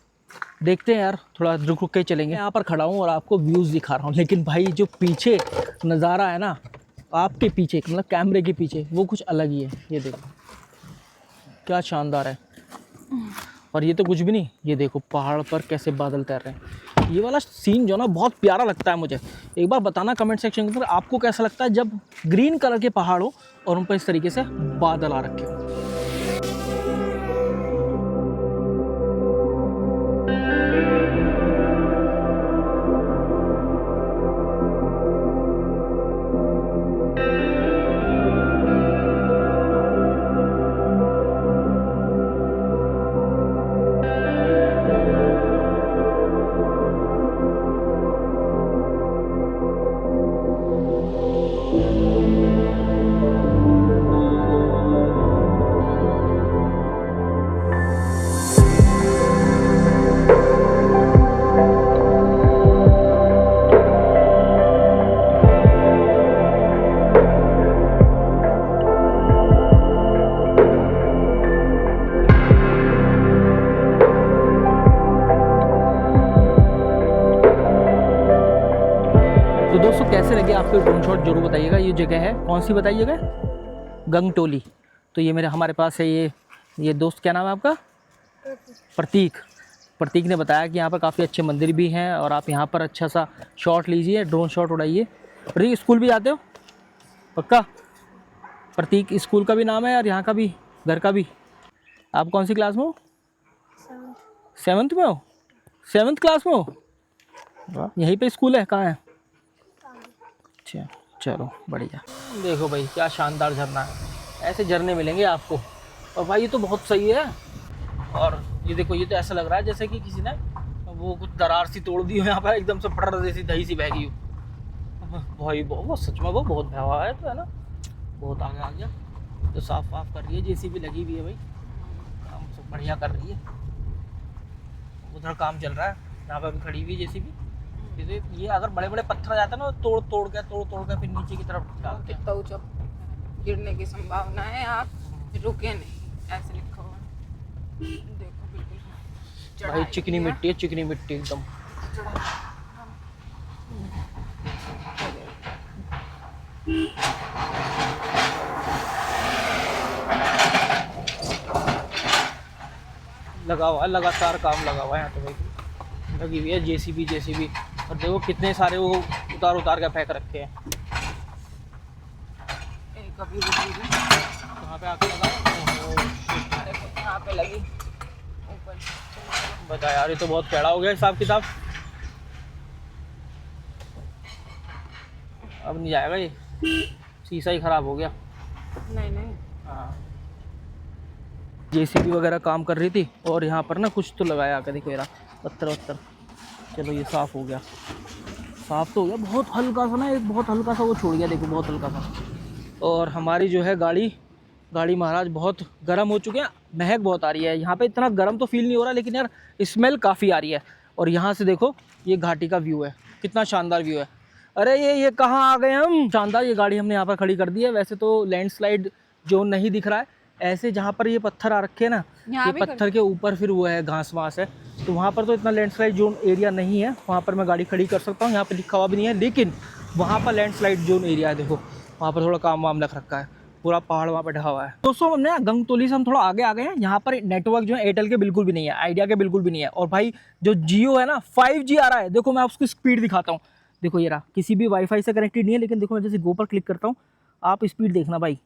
देखते हैं यार, थोड़ा रुक के चलेंगे। यहाँ पर खड़ा हूँ और आपको व्यूज़ दिखा रहा हूँ, लेकिन भाई जो पीछे नज़ारा है ना आपके पीछे, मतलब कैमरे के पीछे, वो कुछ अलग ही है। ये देखो क्या शानदार है। और ये तो कुछ भी नहीं, ये देखो पहाड़ पर कैसे बादल तैर रहे हैं। ये वाला सीन जो ना बहुत प्यारा लगता है मुझे। एक बार बताना कमेंट सेक्शन के अंदर आपको कैसा लगता है जब ग्रीन कलर के पहाड़ हो और उन पर इस तरीके से बादल आ रखे हो। तो दोस्तों कैसे लगे आपको ड्रोन शॉट जरूर बताइएगा। ये जगह है कौन सी बताइएगा? गंगटोली। तो ये हमारे पास है ये दोस्त, क्या नाम है आपका? प्रतीक ने बताया कि यहाँ पर काफ़ी अच्छे मंदिर भी हैं और आप यहाँ पर अच्छा सा शॉट लीजिए, ड्रोन शॉट उड़ाइए। प्रतीक स्कूल भी जाते हो पक्का? प्रतीक स्कूल का भी नाम है और यहाँ का भी, घर का भी। आप कौन सी क्लास में हो? 7th में हो? 7th क्लास में हो? वाह, यहीं पे स्कूल है, कहाँ है? अच्छा चलो बढ़िया। देखो भाई क्या शानदार झरना है, ऐसे झरने मिलेंगे आपको। और भाई ये तो बहुत सही है। और ये देखो, ये तो ऐसा लग रहा है जैसे कि किसी ने वो कुछ दरार सी तोड़ दी हो यहाँ पर, एकदम से फटर जैसी दही सी बह गई हो। भाई वो सच में वो बहुत भयावह है, तो है ना, बहुत आगे आ गया। तो साफ कर रही है, जेसीबी लगी हुई है भाई, काम सब बढ़िया कर रही है। उधर काम चल रहा है, यहाँ पर भी खड़ी हुई है जेसीबी। ये अगर बड़े बड़े पत्थर जाते हैं ना, तोड़ के फिर नीचे की तरफ डालते हैं। कितना ऊंचा गिरने की संभावना है, आप रुके नहीं, ऐसे लिखा हुआ है। देखो बिल्कुल भाई चिकनी मिट्टी है, चिकनी मिट्टी एकदम। लगा हुआ है, लगातार काम लगा हुआ है यहाँ तो भाई, लगी हुई है जेसीबी। और देखो कितने सारे वो उतार के फेंक रखे हैं। कभी रुकी कहाँ पे आके लगा? यहाँ पे लगी ऊपर। बता यार, ये तो बहुत टेढ़ा हो गया हिसाब किताब। अब नहीं जाएगा ये, शीशा ही खराब हो गया। नहीं नहीं, हाँ, जेसीबी वगैरह काम कर रही थी और यहाँ पर ना कुछ तो लगाया आकर, देखो यार पत्थर वत्थर। चलो ये साफ़ हो गया, साफ़ तो हो गया। बहुत हल्का सा ना, एक बहुत हल्का सा वो छोड़ गया, देखो बहुत हल्का सा। और हमारी जो है गाड़ी महाराज बहुत गर्म हो चुके हैं, महक बहुत आ रही है। यहाँ पे इतना गर्म तो फील नहीं हो रहा, लेकिन यार स्मेल काफ़ी आ रही है। और यहाँ से देखो ये घाटी का व्यू है, कितना शानदार व्यू है। अरे ये कहाँ आ गए हम, शानदार। ये गाड़ी हमने यहाँ पर खड़ी कर दी है। वैसे तो लैंडस्लाइड जोन नहीं दिख रहा है, ऐसे जहाँ पर ये पत्थर आ रखे हैं ना, ये पत्थर के ऊपर फिर वो है घास वास है, तो वहाँ पर तो इतना लैंडस्लाइड जोन एरिया नहीं है। वहाँ पर मैं गाड़ी खड़ी कर सकता हूँ, यहाँ पर लिखा हुआ भी नहीं है, लेकिन वहाँ पर लैंडस्लाइड जोन एरिया है। देखो वहाँ पर थोड़ा काम वाम लग रखा है, पूरा पहाड़ वहाँ पर ढहा हुआ है। दोस्तों हमने गंगतोली से हम थोड़ा आगे आ गए हैं। यहाँ पर नेटवर्क जो है एयरटेल के बिल्कुल भी नहीं है, आइडिया के बिल्कुल भी नहीं है। और भाई जो जियो है ना 5G आ रहा है। देखो मैं उसकी स्पीड दिखाता हूँ, देखो ये रहा, किसी भी वाईफाई से कनेक्टेड नहीं है, लेकिन देखो मैं जैसे गो पर क्लिक करता हूँ, आप स्पीड देखना भाई।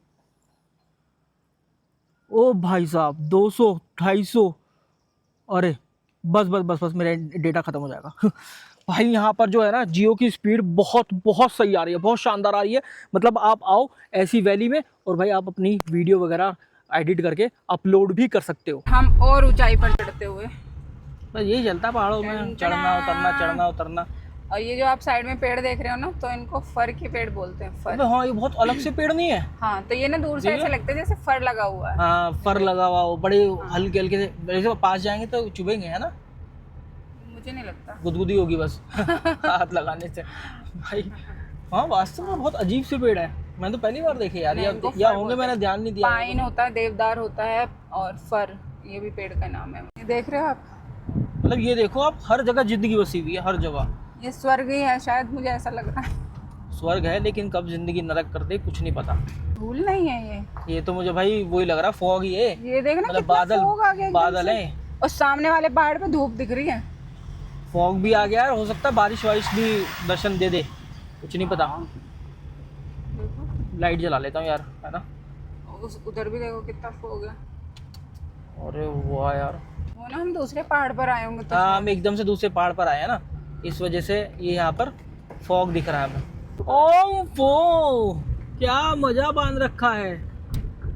ओ भाई साहब 200 250, अरे बस मेरा डेटा ख़त्म हो जाएगा। भाई यहाँ पर जो है ना जियो की स्पीड बहुत बहुत सही आ रही है, बहुत शानदार आ रही है। मतलब आप आओ ऐसी वैली में और भाई आप अपनी वीडियो वगैरह एडिट करके अपलोड भी कर सकते हो। हम और ऊंचाई पर चढ़ते हुए, बस यही चलता है पहाड़ों में, चढ़ना उतरना। और ये जो आप साइड में पेड़ देख रहे हो ना, तो इनको फर के पेड़ बोलते हैं, फर। हाँ ये बहुत अलग से पेड़ नहीं है। हाँ, तो ये ना दूर से ऐसे लगता है जैसे फर लगा हुआ है। हाँ फर लगा हुआ हो, बड़े हल्के हल्के से, जैसे पास जाएंगे तो चुभेंगे, है ना? मुझे नहीं लगता, गुदगुदी होगी बस हाथ लगाने से भाई। हाँ वास्तव में बहुत अजीब से पेड़ है, मैंने तो पहली बार देखे यार। या होंगे, मैंने ध्यान नहीं दिया। पाइन होता है, देवदार होता है, और फर ये भी पेड़ का नाम है। ये देख रहे हो आप, मतलब ये देखो आप, हर जगह जिंदगी बसी हुई है, हर जगह। ये स्वर्ग ही है शायद, मुझे ऐसा लग रहा है। स्वर्ग है, लेकिन कब जिंदगी नरक कर दे कुछ नहीं पता। धूल नहीं है ये तो मुझे भाई वही लग रहा, फॉग ही है। ये देखना मतलब कितना फॉग आ गया, बादल है, और सामने वाले पहाड़ पे धूप दिख रही है। फॉग भी आ गया है, हो सकता है बारिश वारिश भी दर्शन दे दे, कुछ नहीं पता। लाइट जला लेता हूँ यार, है ना? उधर भी देखो कितना फॉग है। अरे वाह यार, वो ना हम दूसरे पहाड़ पर आए होंगे तो हाँ हम एकदम से दूसरे पहाड़ पर आए हैं ना, इस वजह से ये यहाँ पर फॉग दिख रहा है हमें। ओह क्या मजा बांध रखा है,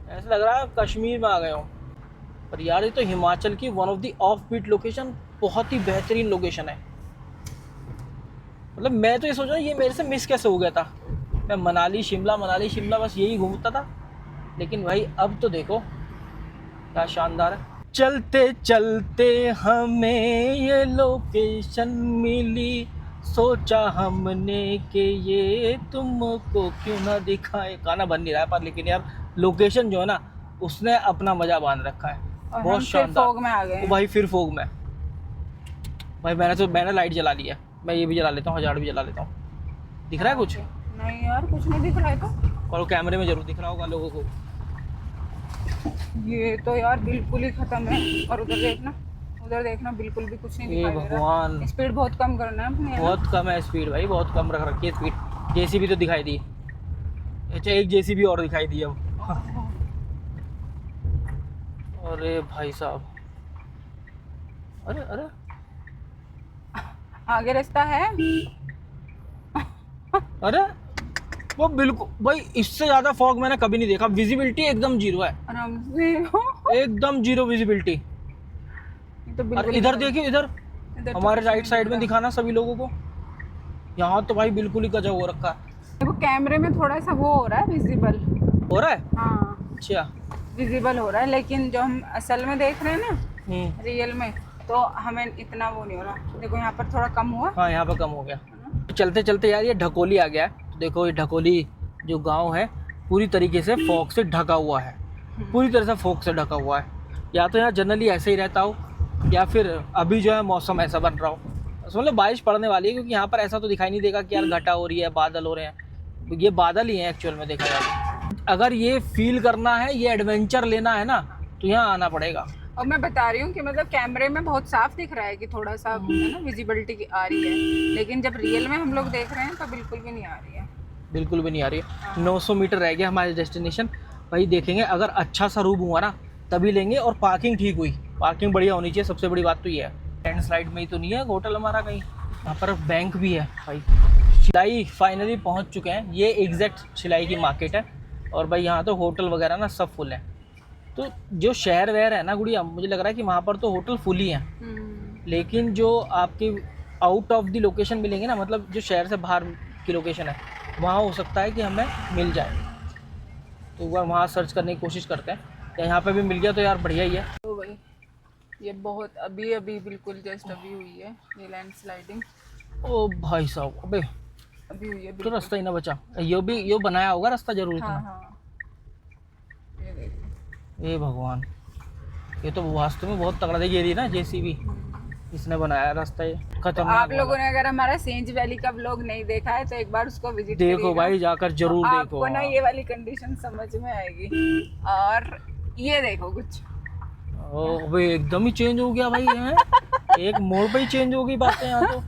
ऐसा लग रहा है कश्मीर में आ गए हो। पर यार ये तो हिमाचल की one of the offbeat location, बहुत ही बेहतरीन लोकेशन है। मतलब मैं तो ये सोच रहा हूँ ये मेरे से मिस कैसे हो गया था। मैं मनाली शिमला बस यही घूमता था, लेकिन भाई अब तो देखो क्या शानदार है। चलते चलते हमें ये लोकेशन मिली, सोचा हमने कि ये तुमको क्यों ना दिखाए। गाना बन नहीं रहा है पर, लेकिन यार लोकेशन जो है ना उसने अपना मजा बांध रखा है, बहुत शानदार। फॉग में आ गए भाई फिर फॉग में भाई, मैंने लाइट जला ली है, मैं ये भी जला लेता हूँ, हजार भी जला लेता हूँ। दिख रहा है कुछ? नहीं यार कुछ नहीं दिख रहा है तो, और कैमरे में जरूर दिख रहा होगा लोगों को। ये तो यार बिल्कुल ही खत्म है। और उधर देखना बिल्कुल भी कुछ नहीं दिखाई दे रहा। भगवान, स्पीड बहुत कम करना है अपनी, बहुत कम है स्पीड भाई, बहुत कम रख रखी है स्पीड। जेसीबी तो दिखाई दी, अच्छा एक जेसीबी और दिखाई दी अब। अरे भाई साहब, अरे आगे रास्ता है। अरे वो बिल्कुल भाई, इससे ज्यादा फॉग मैंने कभी नहीं देखा। विजिबिलिटी एकदम जीरो है, आराम से एकदम जीरो विजिबिलिटी। तो और इधर देखिए, इधर तो हमारे राइट साइड में दिखाना सभी लोगों को, यहाँ तो भाई बिल्कुल ही गजब हो रखा है। देखो कैमरे में थोड़ा सा वो हो रहा है, विजिबल हो रहा है। हाँ अच्छा, विजिबल हो रहा है, लेकिन जो हम असल में देख रहे हैं ना रियल में, तो हमें इतना वो नहीं हो रहा। देखो यहाँ पर थोड़ा कम हुआ। हाँ यहाँ पे कम हो गया। चलते चलते यार ये ढकोली आ गया है। देखो ये ढकोली जो गांव है पूरी तरीके से फॉग से ढका हुआ है, पूरी तरह से फॉग से ढका हुआ है। या तो यहाँ जनरली ऐसे ही रहता हो, या फिर अभी जो है मौसम ऐसा बन रहा हो, मतलब बारिश पड़ने वाली है, क्योंकि यहाँ पर ऐसा तो दिखाई नहीं देगा कि यार घटा हो रही है, बादल हो रहे हैं। ये बादल ही हैं एक्चुअल में देखा जाए। अगर ये फील करना है, ये एडवेंचर लेना है ना, तो यहाँ आना पड़ेगा। और मैं बता रही हूँ कि मतलब कैमरे में बहुत साफ दिख रहा है कि थोड़ा सा है ना विजिबिलिटी आ रही है, लेकिन जब रियल में हम लोग देख रहे हैं तो बिल्कुल भी नहीं आ रही है, बिल्कुल भी नहीं आ रही है। 900 मीटर रह गया हमारे डेस्टिनेशन। वही देखेंगे, अगर अच्छा सा रूम हुआ ना तभी लेंगे, और पार्किंग ठीक हुई, पार्किंग बढ़िया होनी चाहिए, सबसे बड़ी बात तो ये है। लैंडस्लाइड में ही तो नहीं है होटल हमारा कहीं, यहाँ पर बैंक भी है भाई। शिलाई फाइनली पहुँच चुके हैं, ये एग्जैक्ट शिलाई की मार्केट है। और भाई यहाँ तो होटल वगैरह ना सब फुल है। तो जो शहर वहर है ना गुड़िया, मुझे लग रहा है कि वहाँ पर तो होटल फुल ही हैं, लेकिन जो आपके आउट ऑफ द लोकेशन मिलेंगे ना, मतलब जो शहर से बाहर की लोकेशन है, वहाँ हो सकता है कि हमें मिल जाए। तो एक बार वहाँ सर्च करने की कोशिश करते हैं, या यहाँ पे भी मिल गया तो यार बढ़िया ही है। तो भाई ये बहुत अभी अभी बिल्कुल जस्ट अभी हुई है ये लैंडस्लाइडिंग। ओ भाई साहब, अबे अभी हुई है तो बिल्कुल। रास्ता ही ना बचा, यो बनाया होगा रास्ता जरूर हाँ इतना। हाँ ये देखो। ए भगवान, ये तो वास्तव में बहुत तगड़ा देखिए, ये ना जेसीबी इसने बनाया रास्ता, ये तो खतरनाक आप लोगों वाला। ने अगर हमारा सेंज वैली का व्लॉग नहीं देखा है तो एक बार उसको विजिट देखो भाई, जाकर जरूर तो देखो। आपको ना ये वाली कंडीशन समझ में आएगी। और ये देखो कुछ ओ भाई एकदम ही चेंज हो गया भाई, है एक मोड़ पे ही चेंज हो गई बातें यहाँ तो।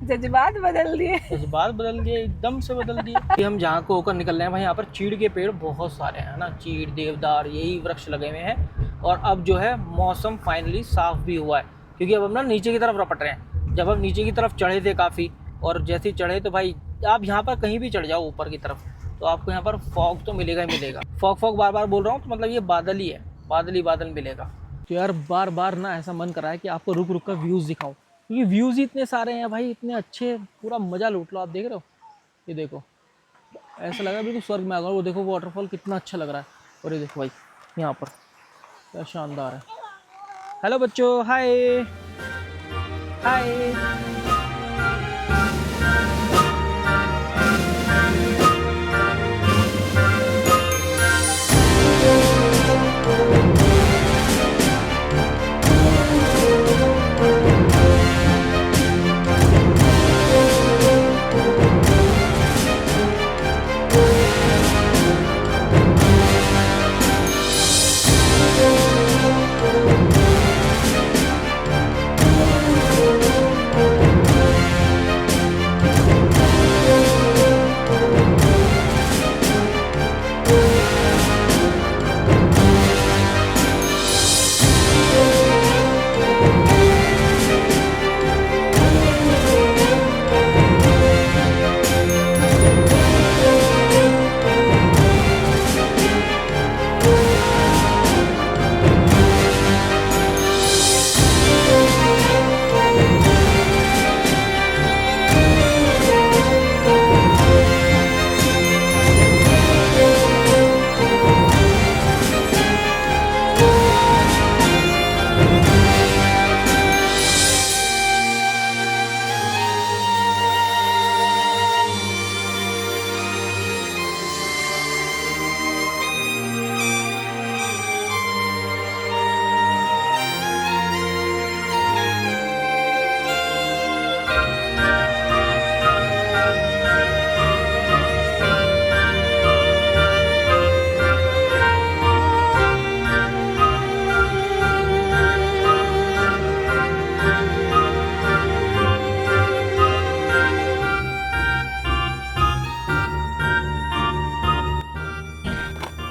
जज्बात बदल दिए। जज्बात बदल दिए, एकदम से बदल दिए। कि हम जहाँ को होकर निकल रहे हैं भाई, यहाँ पर चीड़ के पेड़ बहुत सारे हैं ना, चीड़ देवदार यही वृक्ष लगे हुए हैं। और अब जो है मौसम फाइनली साफ भी हुआ है, क्योंकि अब हम ना नीचे की तरफ रपट रहे हैं। जब हम नीचे की तरफ चढ़े थे काफ़ी, और जैसे ही चढ़े तो भाई आप यहाँ पर कहीं भी चढ़ जाओ ऊपर की तरफ, तो आपको यहाँ पर फॉग तो मिलेगा ही मिलेगा। फॉग बार बार बोल रहा हूँ तो मतलब ये बादल ही है, बादल ही बादल मिलेगा। तो यार बार बार ना ऐसा मन कर रहा है कि आपको रुक रुक कर व्यूज़ दिखाऊं, क्योंकि व्यूज़ ही इतने सारे हैं भाई, इतने अच्छे, पूरा मज़ा लूट लो। आप देख रहे हो, ये देखो, ऐसा लग रहा है बिल्कुल स्वर्ग में आ गया। वो देखो वाटरफॉल कितना अच्छा लग रहा है, और ये देखो भाई यहाँ पर क्या शानदार है। हेलो बच्चों, हाय हाय।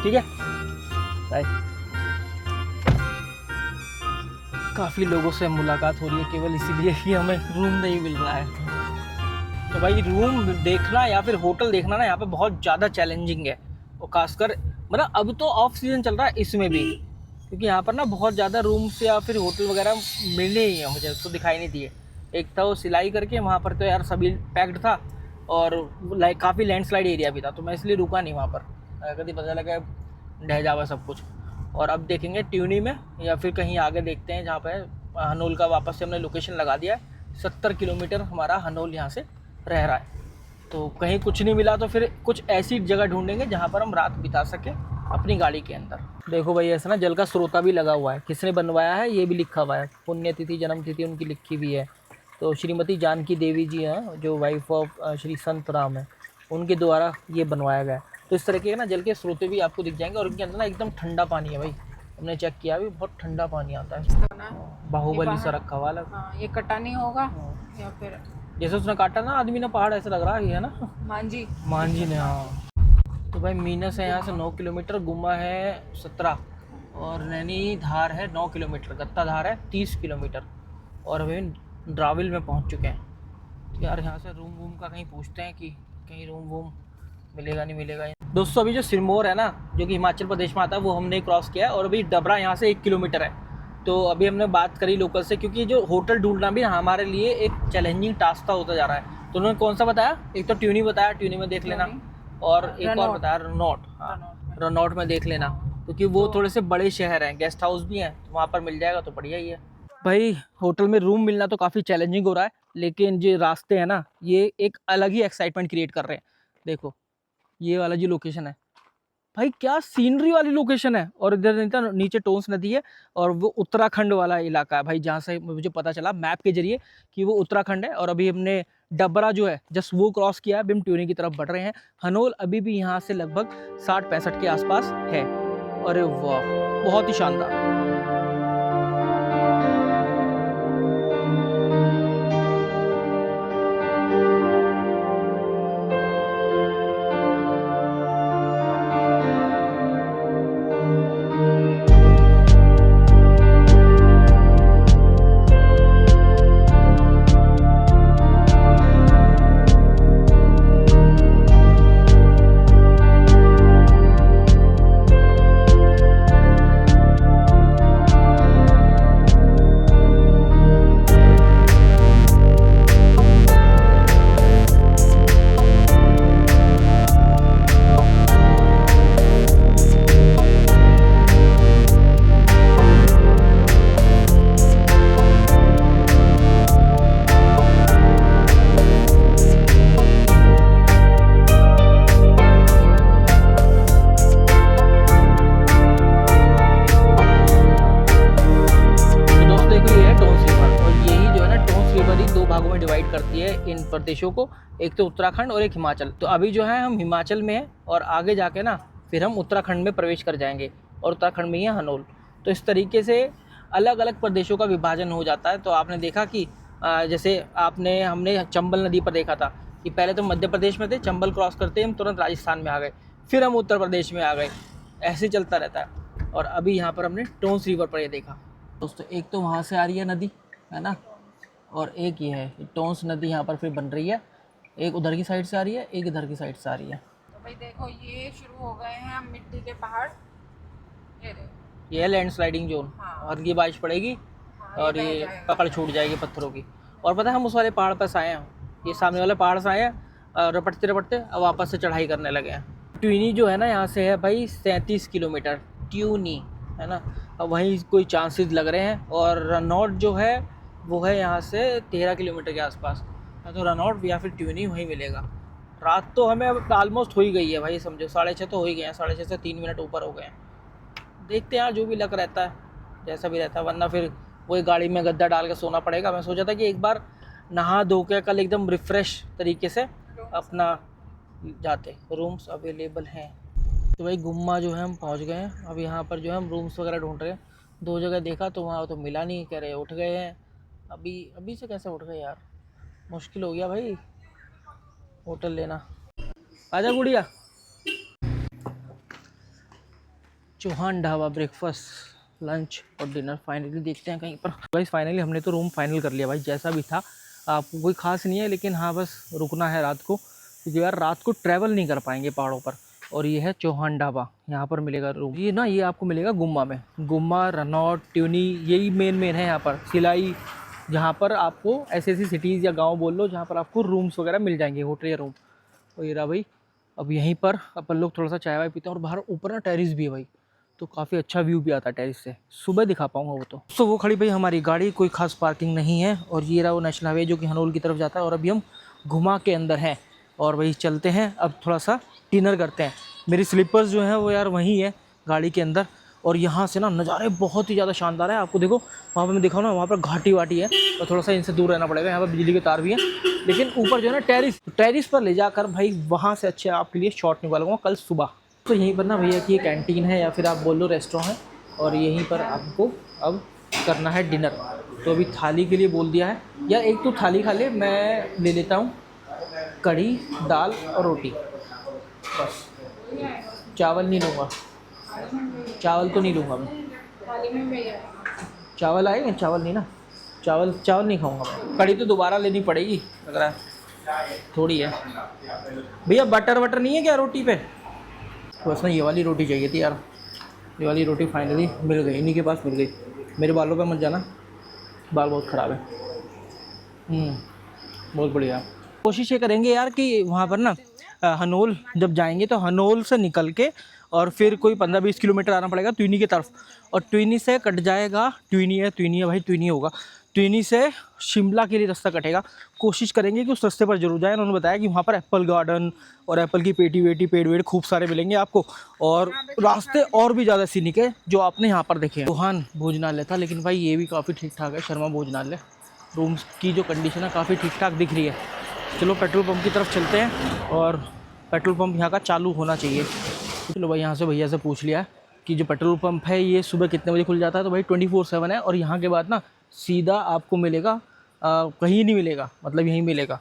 ठीक है बाय। काफ़ी लोगों से मुलाकात हो रही है केवल इसीलिए कि हमें रूम नहीं मिल रहा है। तो भाई रूम देखना या फिर होटल देखना ना यहाँ पे बहुत ज़्यादा चैलेंजिंग है, और खासकर मतलब अब तो ऑफ सीज़न चल रहा है इसमें भी, क्योंकि यहाँ पर ना बहुत ज़्यादा रूम्स या फिर होटल वगैरह मिलने ही है, मुझे तो दिखाई नहीं दिए। एक था वो सिलाई करके, वहाँ पर तो यार सभी पैक्ड था, और लाइक काफ़ी लैंडस्लाइड एरिया भी था, तो मैं इसलिए रुका नहीं वहाँ पर। कभी पता लगा ढह जावा सब कुछ। और अब देखेंगे ट्यूनी में या फिर कहीं आगे देखते हैं जहाँ पर हनोल का वापस से हमने लोकेशन लगा दिया है। 70 किलोमीटर हमारा हनोल यहाँ से रह रहा है, तो कहीं कुछ नहीं मिला तो फिर कुछ ऐसी जगह ढूंढेंगे जहाँ पर हम रात बिता सकें अपनी गाड़ी के अंदर। देखो भाई ऐसा ना जल का स्रोता भी लगा हुआ है, किसने बनवाया है ये भी लिखा हुआ है, पुण्यतिथि जन्मतिथि उनकी लिखी हुई है। तो श्रीमती जानकी देवी जी हैं जो वाइफ ऑफ श्री संत राम है, उनके द्वारा ये बनवाया गया है। तो इस तरह के ना जल के स्रोते भी आपको दिख जाएंगे, और इनके अंदर ना एकदम ठंडा पानी है भाई, हमने चेक किया भी बहुत ठंडा पानी आता है। तो ना बाहुबली सा रखा हुआ अलग। हाँ, ये कटा नहीं होगा या फिर जैसे उसने काटा ना आदमी ने पहाड़, ऐसा लग रहा है ना मांझी ने। हाँ तो भाई मीनस है यहाँ से 9 किलोमीटर, गुम्मा है 17, और नैनी धार है 9 किलोमीटर, गत्ता धार है 30 किलोमीटर, और अभी ड्राविल में पहुंच चुके हैं। तो यार यहाँ से रूम वूम का कहीं पूछते हैं कि कहीं रूम वूम मिलेगा नहीं मिलेगा। दोस्तों अभी जो सिरमौर है ना, जो कि हिमाचल प्रदेश में आता है, वो हमने क्रॉस किया है और अभी डबरा यहाँ से 1 किलोमीटर है। तो अभी हमने बात करी लोकल से, क्योंकि जो होटल ढूंढना भी हमारे लिए एक चैलेंजिंग टास्क होता जा रहा है। तो उन्होंने कौन सा बताया, एक तो ट्यूनी बताया, ट्यूनी में देख लेना, और एक और बताया रनौट। हाँ रनौट में देख लेना, क्योंकि वो थोड़े से बड़े शहर हैं, गेस्ट हाउस भी हैं, तो वहाँ पर मिल जाएगा तो बढ़िया ही है भाई। होटल में रूम मिलना तो काफ़ी चैलेंजिंग हो रहा है, लेकिन जो रास्ते हैं ना, ये एक अलग ही एक्साइटमेंट क्रिएट कर रहे हैं। देखो ये वाला जो लोकेशन है भाई, क्या सीनरी वाली लोकेशन है। और इधर नीचे टोंस नदी है, और वो उत्तराखंड वाला इलाका है भाई, जहाँ से मुझे पता चला मैप के जरिए कि वो उत्तराखंड है। और अभी हमने डबरा जो है जस्ट वो क्रॉस किया है, अभी हम ट्यूनी की तरफ बढ़ रहे हैं। हनोल अभी भी यहाँ से लगभग 60-65 के आसपास है। अरे वाह, बहुत ही शानदार। डिवाइड करती है इन प्रदेशों को, एक तो उत्तराखंड और एक हिमाचल। तो अभी जो है हम हिमाचल में हैं, और आगे जाके ना फिर हम उत्तराखंड में प्रवेश कर जाएंगे, और उत्तराखंड में ही है हनोल। तो इस तरीके से अलग अलग प्रदेशों का विभाजन हो जाता है। तो आपने देखा कि जैसे हमने चंबल नदी पर देखा था कि पहले तो मध्य प्रदेश में थे, चंबल क्रॉस करते हम तुरंत राजस्थान में आ गए, फिर हम उत्तर प्रदेश में आ गए, ऐसे चलता रहता है। और अभी यहाँ पर हमने टोंस रिवर पर ये देखा दोस्तों, एक तो वहाँ से आ रही है नदी, है ना, और एक ये है टोंस नदी यहाँ पर फिर बन रही है, एक उधर की साइड से आ रही है, एक इधर की साइड से आ रही है। तो भाई देखो ये शुरू हो गए हैं मिट्टी के पहाड़, ये है लैंडस्लाइडिंग जोन। हाँ। और ये बारिश पड़ेगी और ये पकड़ छूट जाएगी पत्थरों की। और पता है हम उस वाले पहाड़ पर से आए हैं, ये सामने वाले पहाड़ से आए हैं, रपटते रपटते अब वापस से चढ़ाई करने लगे हैं। ट्यूनी जो है ना यहाँ से है भाई 37 किलोमीटर, ट्यूनी है ना, अब वहीं कोई चांसेस लग रहे हैं। और रनौट जो है वो है यहाँ से 13 किलोमीटर के आसपास, तो रनौट या फिर ट्यूनी वहीं मिलेगा। रात तो हमें अब ऑलमोस्ट हो ही गई है भाई, समझो 6:30 तो हो ही गए हैं, 6:30 से 3 मिनट ऊपर हो गए हैं। देखते हैं यार, जो भी लग रहता है जैसा भी रहता है, वरना फिर वही गाड़ी में गद्दा डाल के सोना पड़ेगा। मैं सोचा था कि एक बार नहा धो के कल एकदम रिफ़्रेश तरीके से अपना जाते। रूम्स अवेलेबल हैं तो भाई गुम्मा जो है हम पहुंच गए हैं। अब यहाँ पर जो है हम रूम्स वगैरह ढूंढ रहे हैं, 2 जगह देखा तो वहाँ तो मिला नहीं, कह रहे उठ गए हैं। अभी से कैसे उठ गए यार, मुश्किल हो गया भाई होटल लेना। आजा गुड़िया। चौहान ढाबा ब्रेकफास्ट लंच और डिनर फाइनली देखते हैं कहीं पर। गाइस फाइनली हमने तो रूम फाइनल कर लिया भाई, जैसा भी था। आपको कोई ख़ास नहीं है, लेकिन हाँ बस रुकना है रात को, क्योंकि यार रात को ट्रैवल नहीं कर पाएंगे पहाड़ों पर। और ये है चौहान ढाबा, यहाँ पर मिलेगा रूम। ये आपको मिलेगा गुम्मा में, गुम्मा, रनौट, ट्यूनी, यही मेन है यहाँ पर। सिलाई, जहाँ पर आपको ऐसी सिटीज़ या गाँव बोल लो जहाँ पर आपको रूम्स वगैरह मिल जाएंगे, होटल या रूम। और ये रहा भाई, अब यहीं पर अपन लोग थोड़ा सा चाय वाय पीते हैं। और बाहर ऊपर ना टेरिस भी है भाई, तो काफ़ी अच्छा व्यू भी आता है टेरिस से। सुबह दिखा पाऊंगा वो तो वो खड़ी भाई हमारी गाड़ी, कोई खास पार्किंग नहीं है। और ये रहा वो नेशनल हाईवे जो कि हनोल की तरफ जाता है। और अभी हम घुमा के अंदर हैं और वही चलते हैं, अब थोड़ा सा डिनर करते हैं। मेरी स्लीपर्स जो हैं वो यार वहीं है गाड़ी के अंदर। और यहाँ से ना नज़ारे बहुत ही ज़्यादा शानदार है। आपको देखो वहाँ पर मैं दिखाऊँ ना, वहाँ पर घाटी वाटी है, और थोड़ा सा इनसे दूर रहना पड़ेगा। यहाँ पर बिजली के तार भी हैं, लेकिन ऊपर जो है ना टेरिस पर ले जाकर भाई वहाँ से अच्छे आपके लिए शॉट निकालूंगा कल सुबह। तो यहीं पर ना भैया की कैंटीन है या फिर आप बोल लो रेस्टोरेंट है, और यहीं पर आपको अब करना है डिनर। तो अभी थाली के लिए बोल दिया है, या एक तो थाली खा ले, मैं ले लेता हूँ कढ़ी, दाल और रोटी बस। चावल नहीं लूँगा, चावल तो नहीं लूँगा मैं। चावल आएंगे, चावल नहीं ना, चावल चावल नहीं खाऊंगा मैं। कड़ी तो दोबारा लेनी पड़ेगी लग रहा है, थोड़ी है। भैया बटर वटर नहीं है क्या रोटी पे? बस ना ये वाली रोटी चाहिए थी यार, ये वाली रोटी फाइनली मिल गई, इन्हीं के पास मिल गई। मेरे बालों पे मत जाना, बाल बहुत ख़राब है। बहुत बढ़िया। कोशिश ये करेंगे यार कि वहाँ पर ना हनोल जब जाएंगे तो हनोल से निकल के और फिर कोई 15-20 किलोमीटर आना पड़ेगा ट्विनी की तरफ, और ट्विनी से कट जाएगा, ट्विनी है भाई, ट्विनी होगा, ट्विनी से शिमला के लिए रास्ता कटेगा। कोशिश करेंगे कि उस रास्ते पर जरूर जाएं। उन्होंने बताया कि वहाँ पर एप्पल गार्डन और एप्पल की पेटी वेटी पेड़ वेड़ खूब सारे मिलेंगे आपको, और रास्ते और भी ज़्यादा सीनिक है जो आपने यहाँ पर देखे हैं। रोहान भोजनालय था, लेकिन भाई ये भी काफ़ी ठीक ठाक है, शर्मा भोजनालय। रूम्स की जो कंडीशन है काफ़ी ठीक ठाक दिख रही है। चलो पेट्रोल पंप की तरफ चलते हैं, और पेट्रोल पंप यहाँ का चालू होना चाहिए। चलो भाई यहाँ से भैया से पूछ लिया कि जो पेट्रोल पंप है ये सुबह कितने बजे खुल जाता है, तो भाई 24/7 है। और यहाँ के बाद ना सीधा आपको मिलेगा, कहीं नहीं मिलेगा, मतलब यहीं मिलेगा,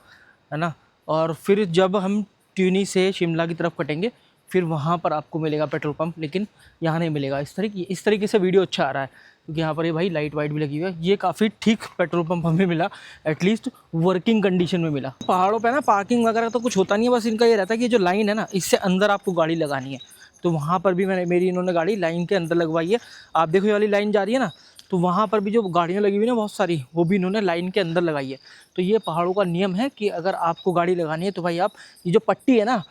है ना। और फिर जब हम ट्यूनी से शिमला की तरफ कटेंगे फिर वहाँ पर आपको मिलेगा पेट्रोल पंप, लेकिन यहाँ नहीं मिलेगा। इस तरीके से वीडियो अच्छा आ रहा है क्योंकि यहाँ पर ये भाई लाइट वाइट भी लगी हुई है। ये काफ़ी ठीक पेट्रोल पंप हमें मिला, एटलीस्ट वर्किंग कंडीशन में मिला। पहाड़ों पे ना पार्किंग वगैरह तो कुछ होता नहीं है, बस इनका ये रहता है कि जो लाइन है ना इससे अंदर आपको गाड़ी लगानी है। तो वहाँ पर भी मेरी इन्होंने गाड़ी लाइन के अंदर लगवाई है। आप देखो ये वाली लाइन जा रही है ना, तो वहाँ पर भी जो गाड़ियाँ लगी हुई है ना बहुत सारी, वो भी इन्होंने लाइन के अंदर लगाई है। तो ये पहाड़ों का नियम है कि अगर आपको गाड़ी लगानी है तो भाई आप ये जो पट्टी है ना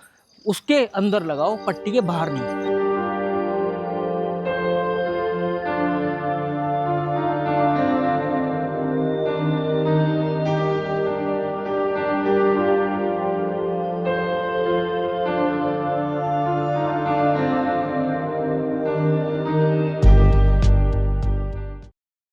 उसके अंदर लगाओ, पट्टी के बाहर नहीं।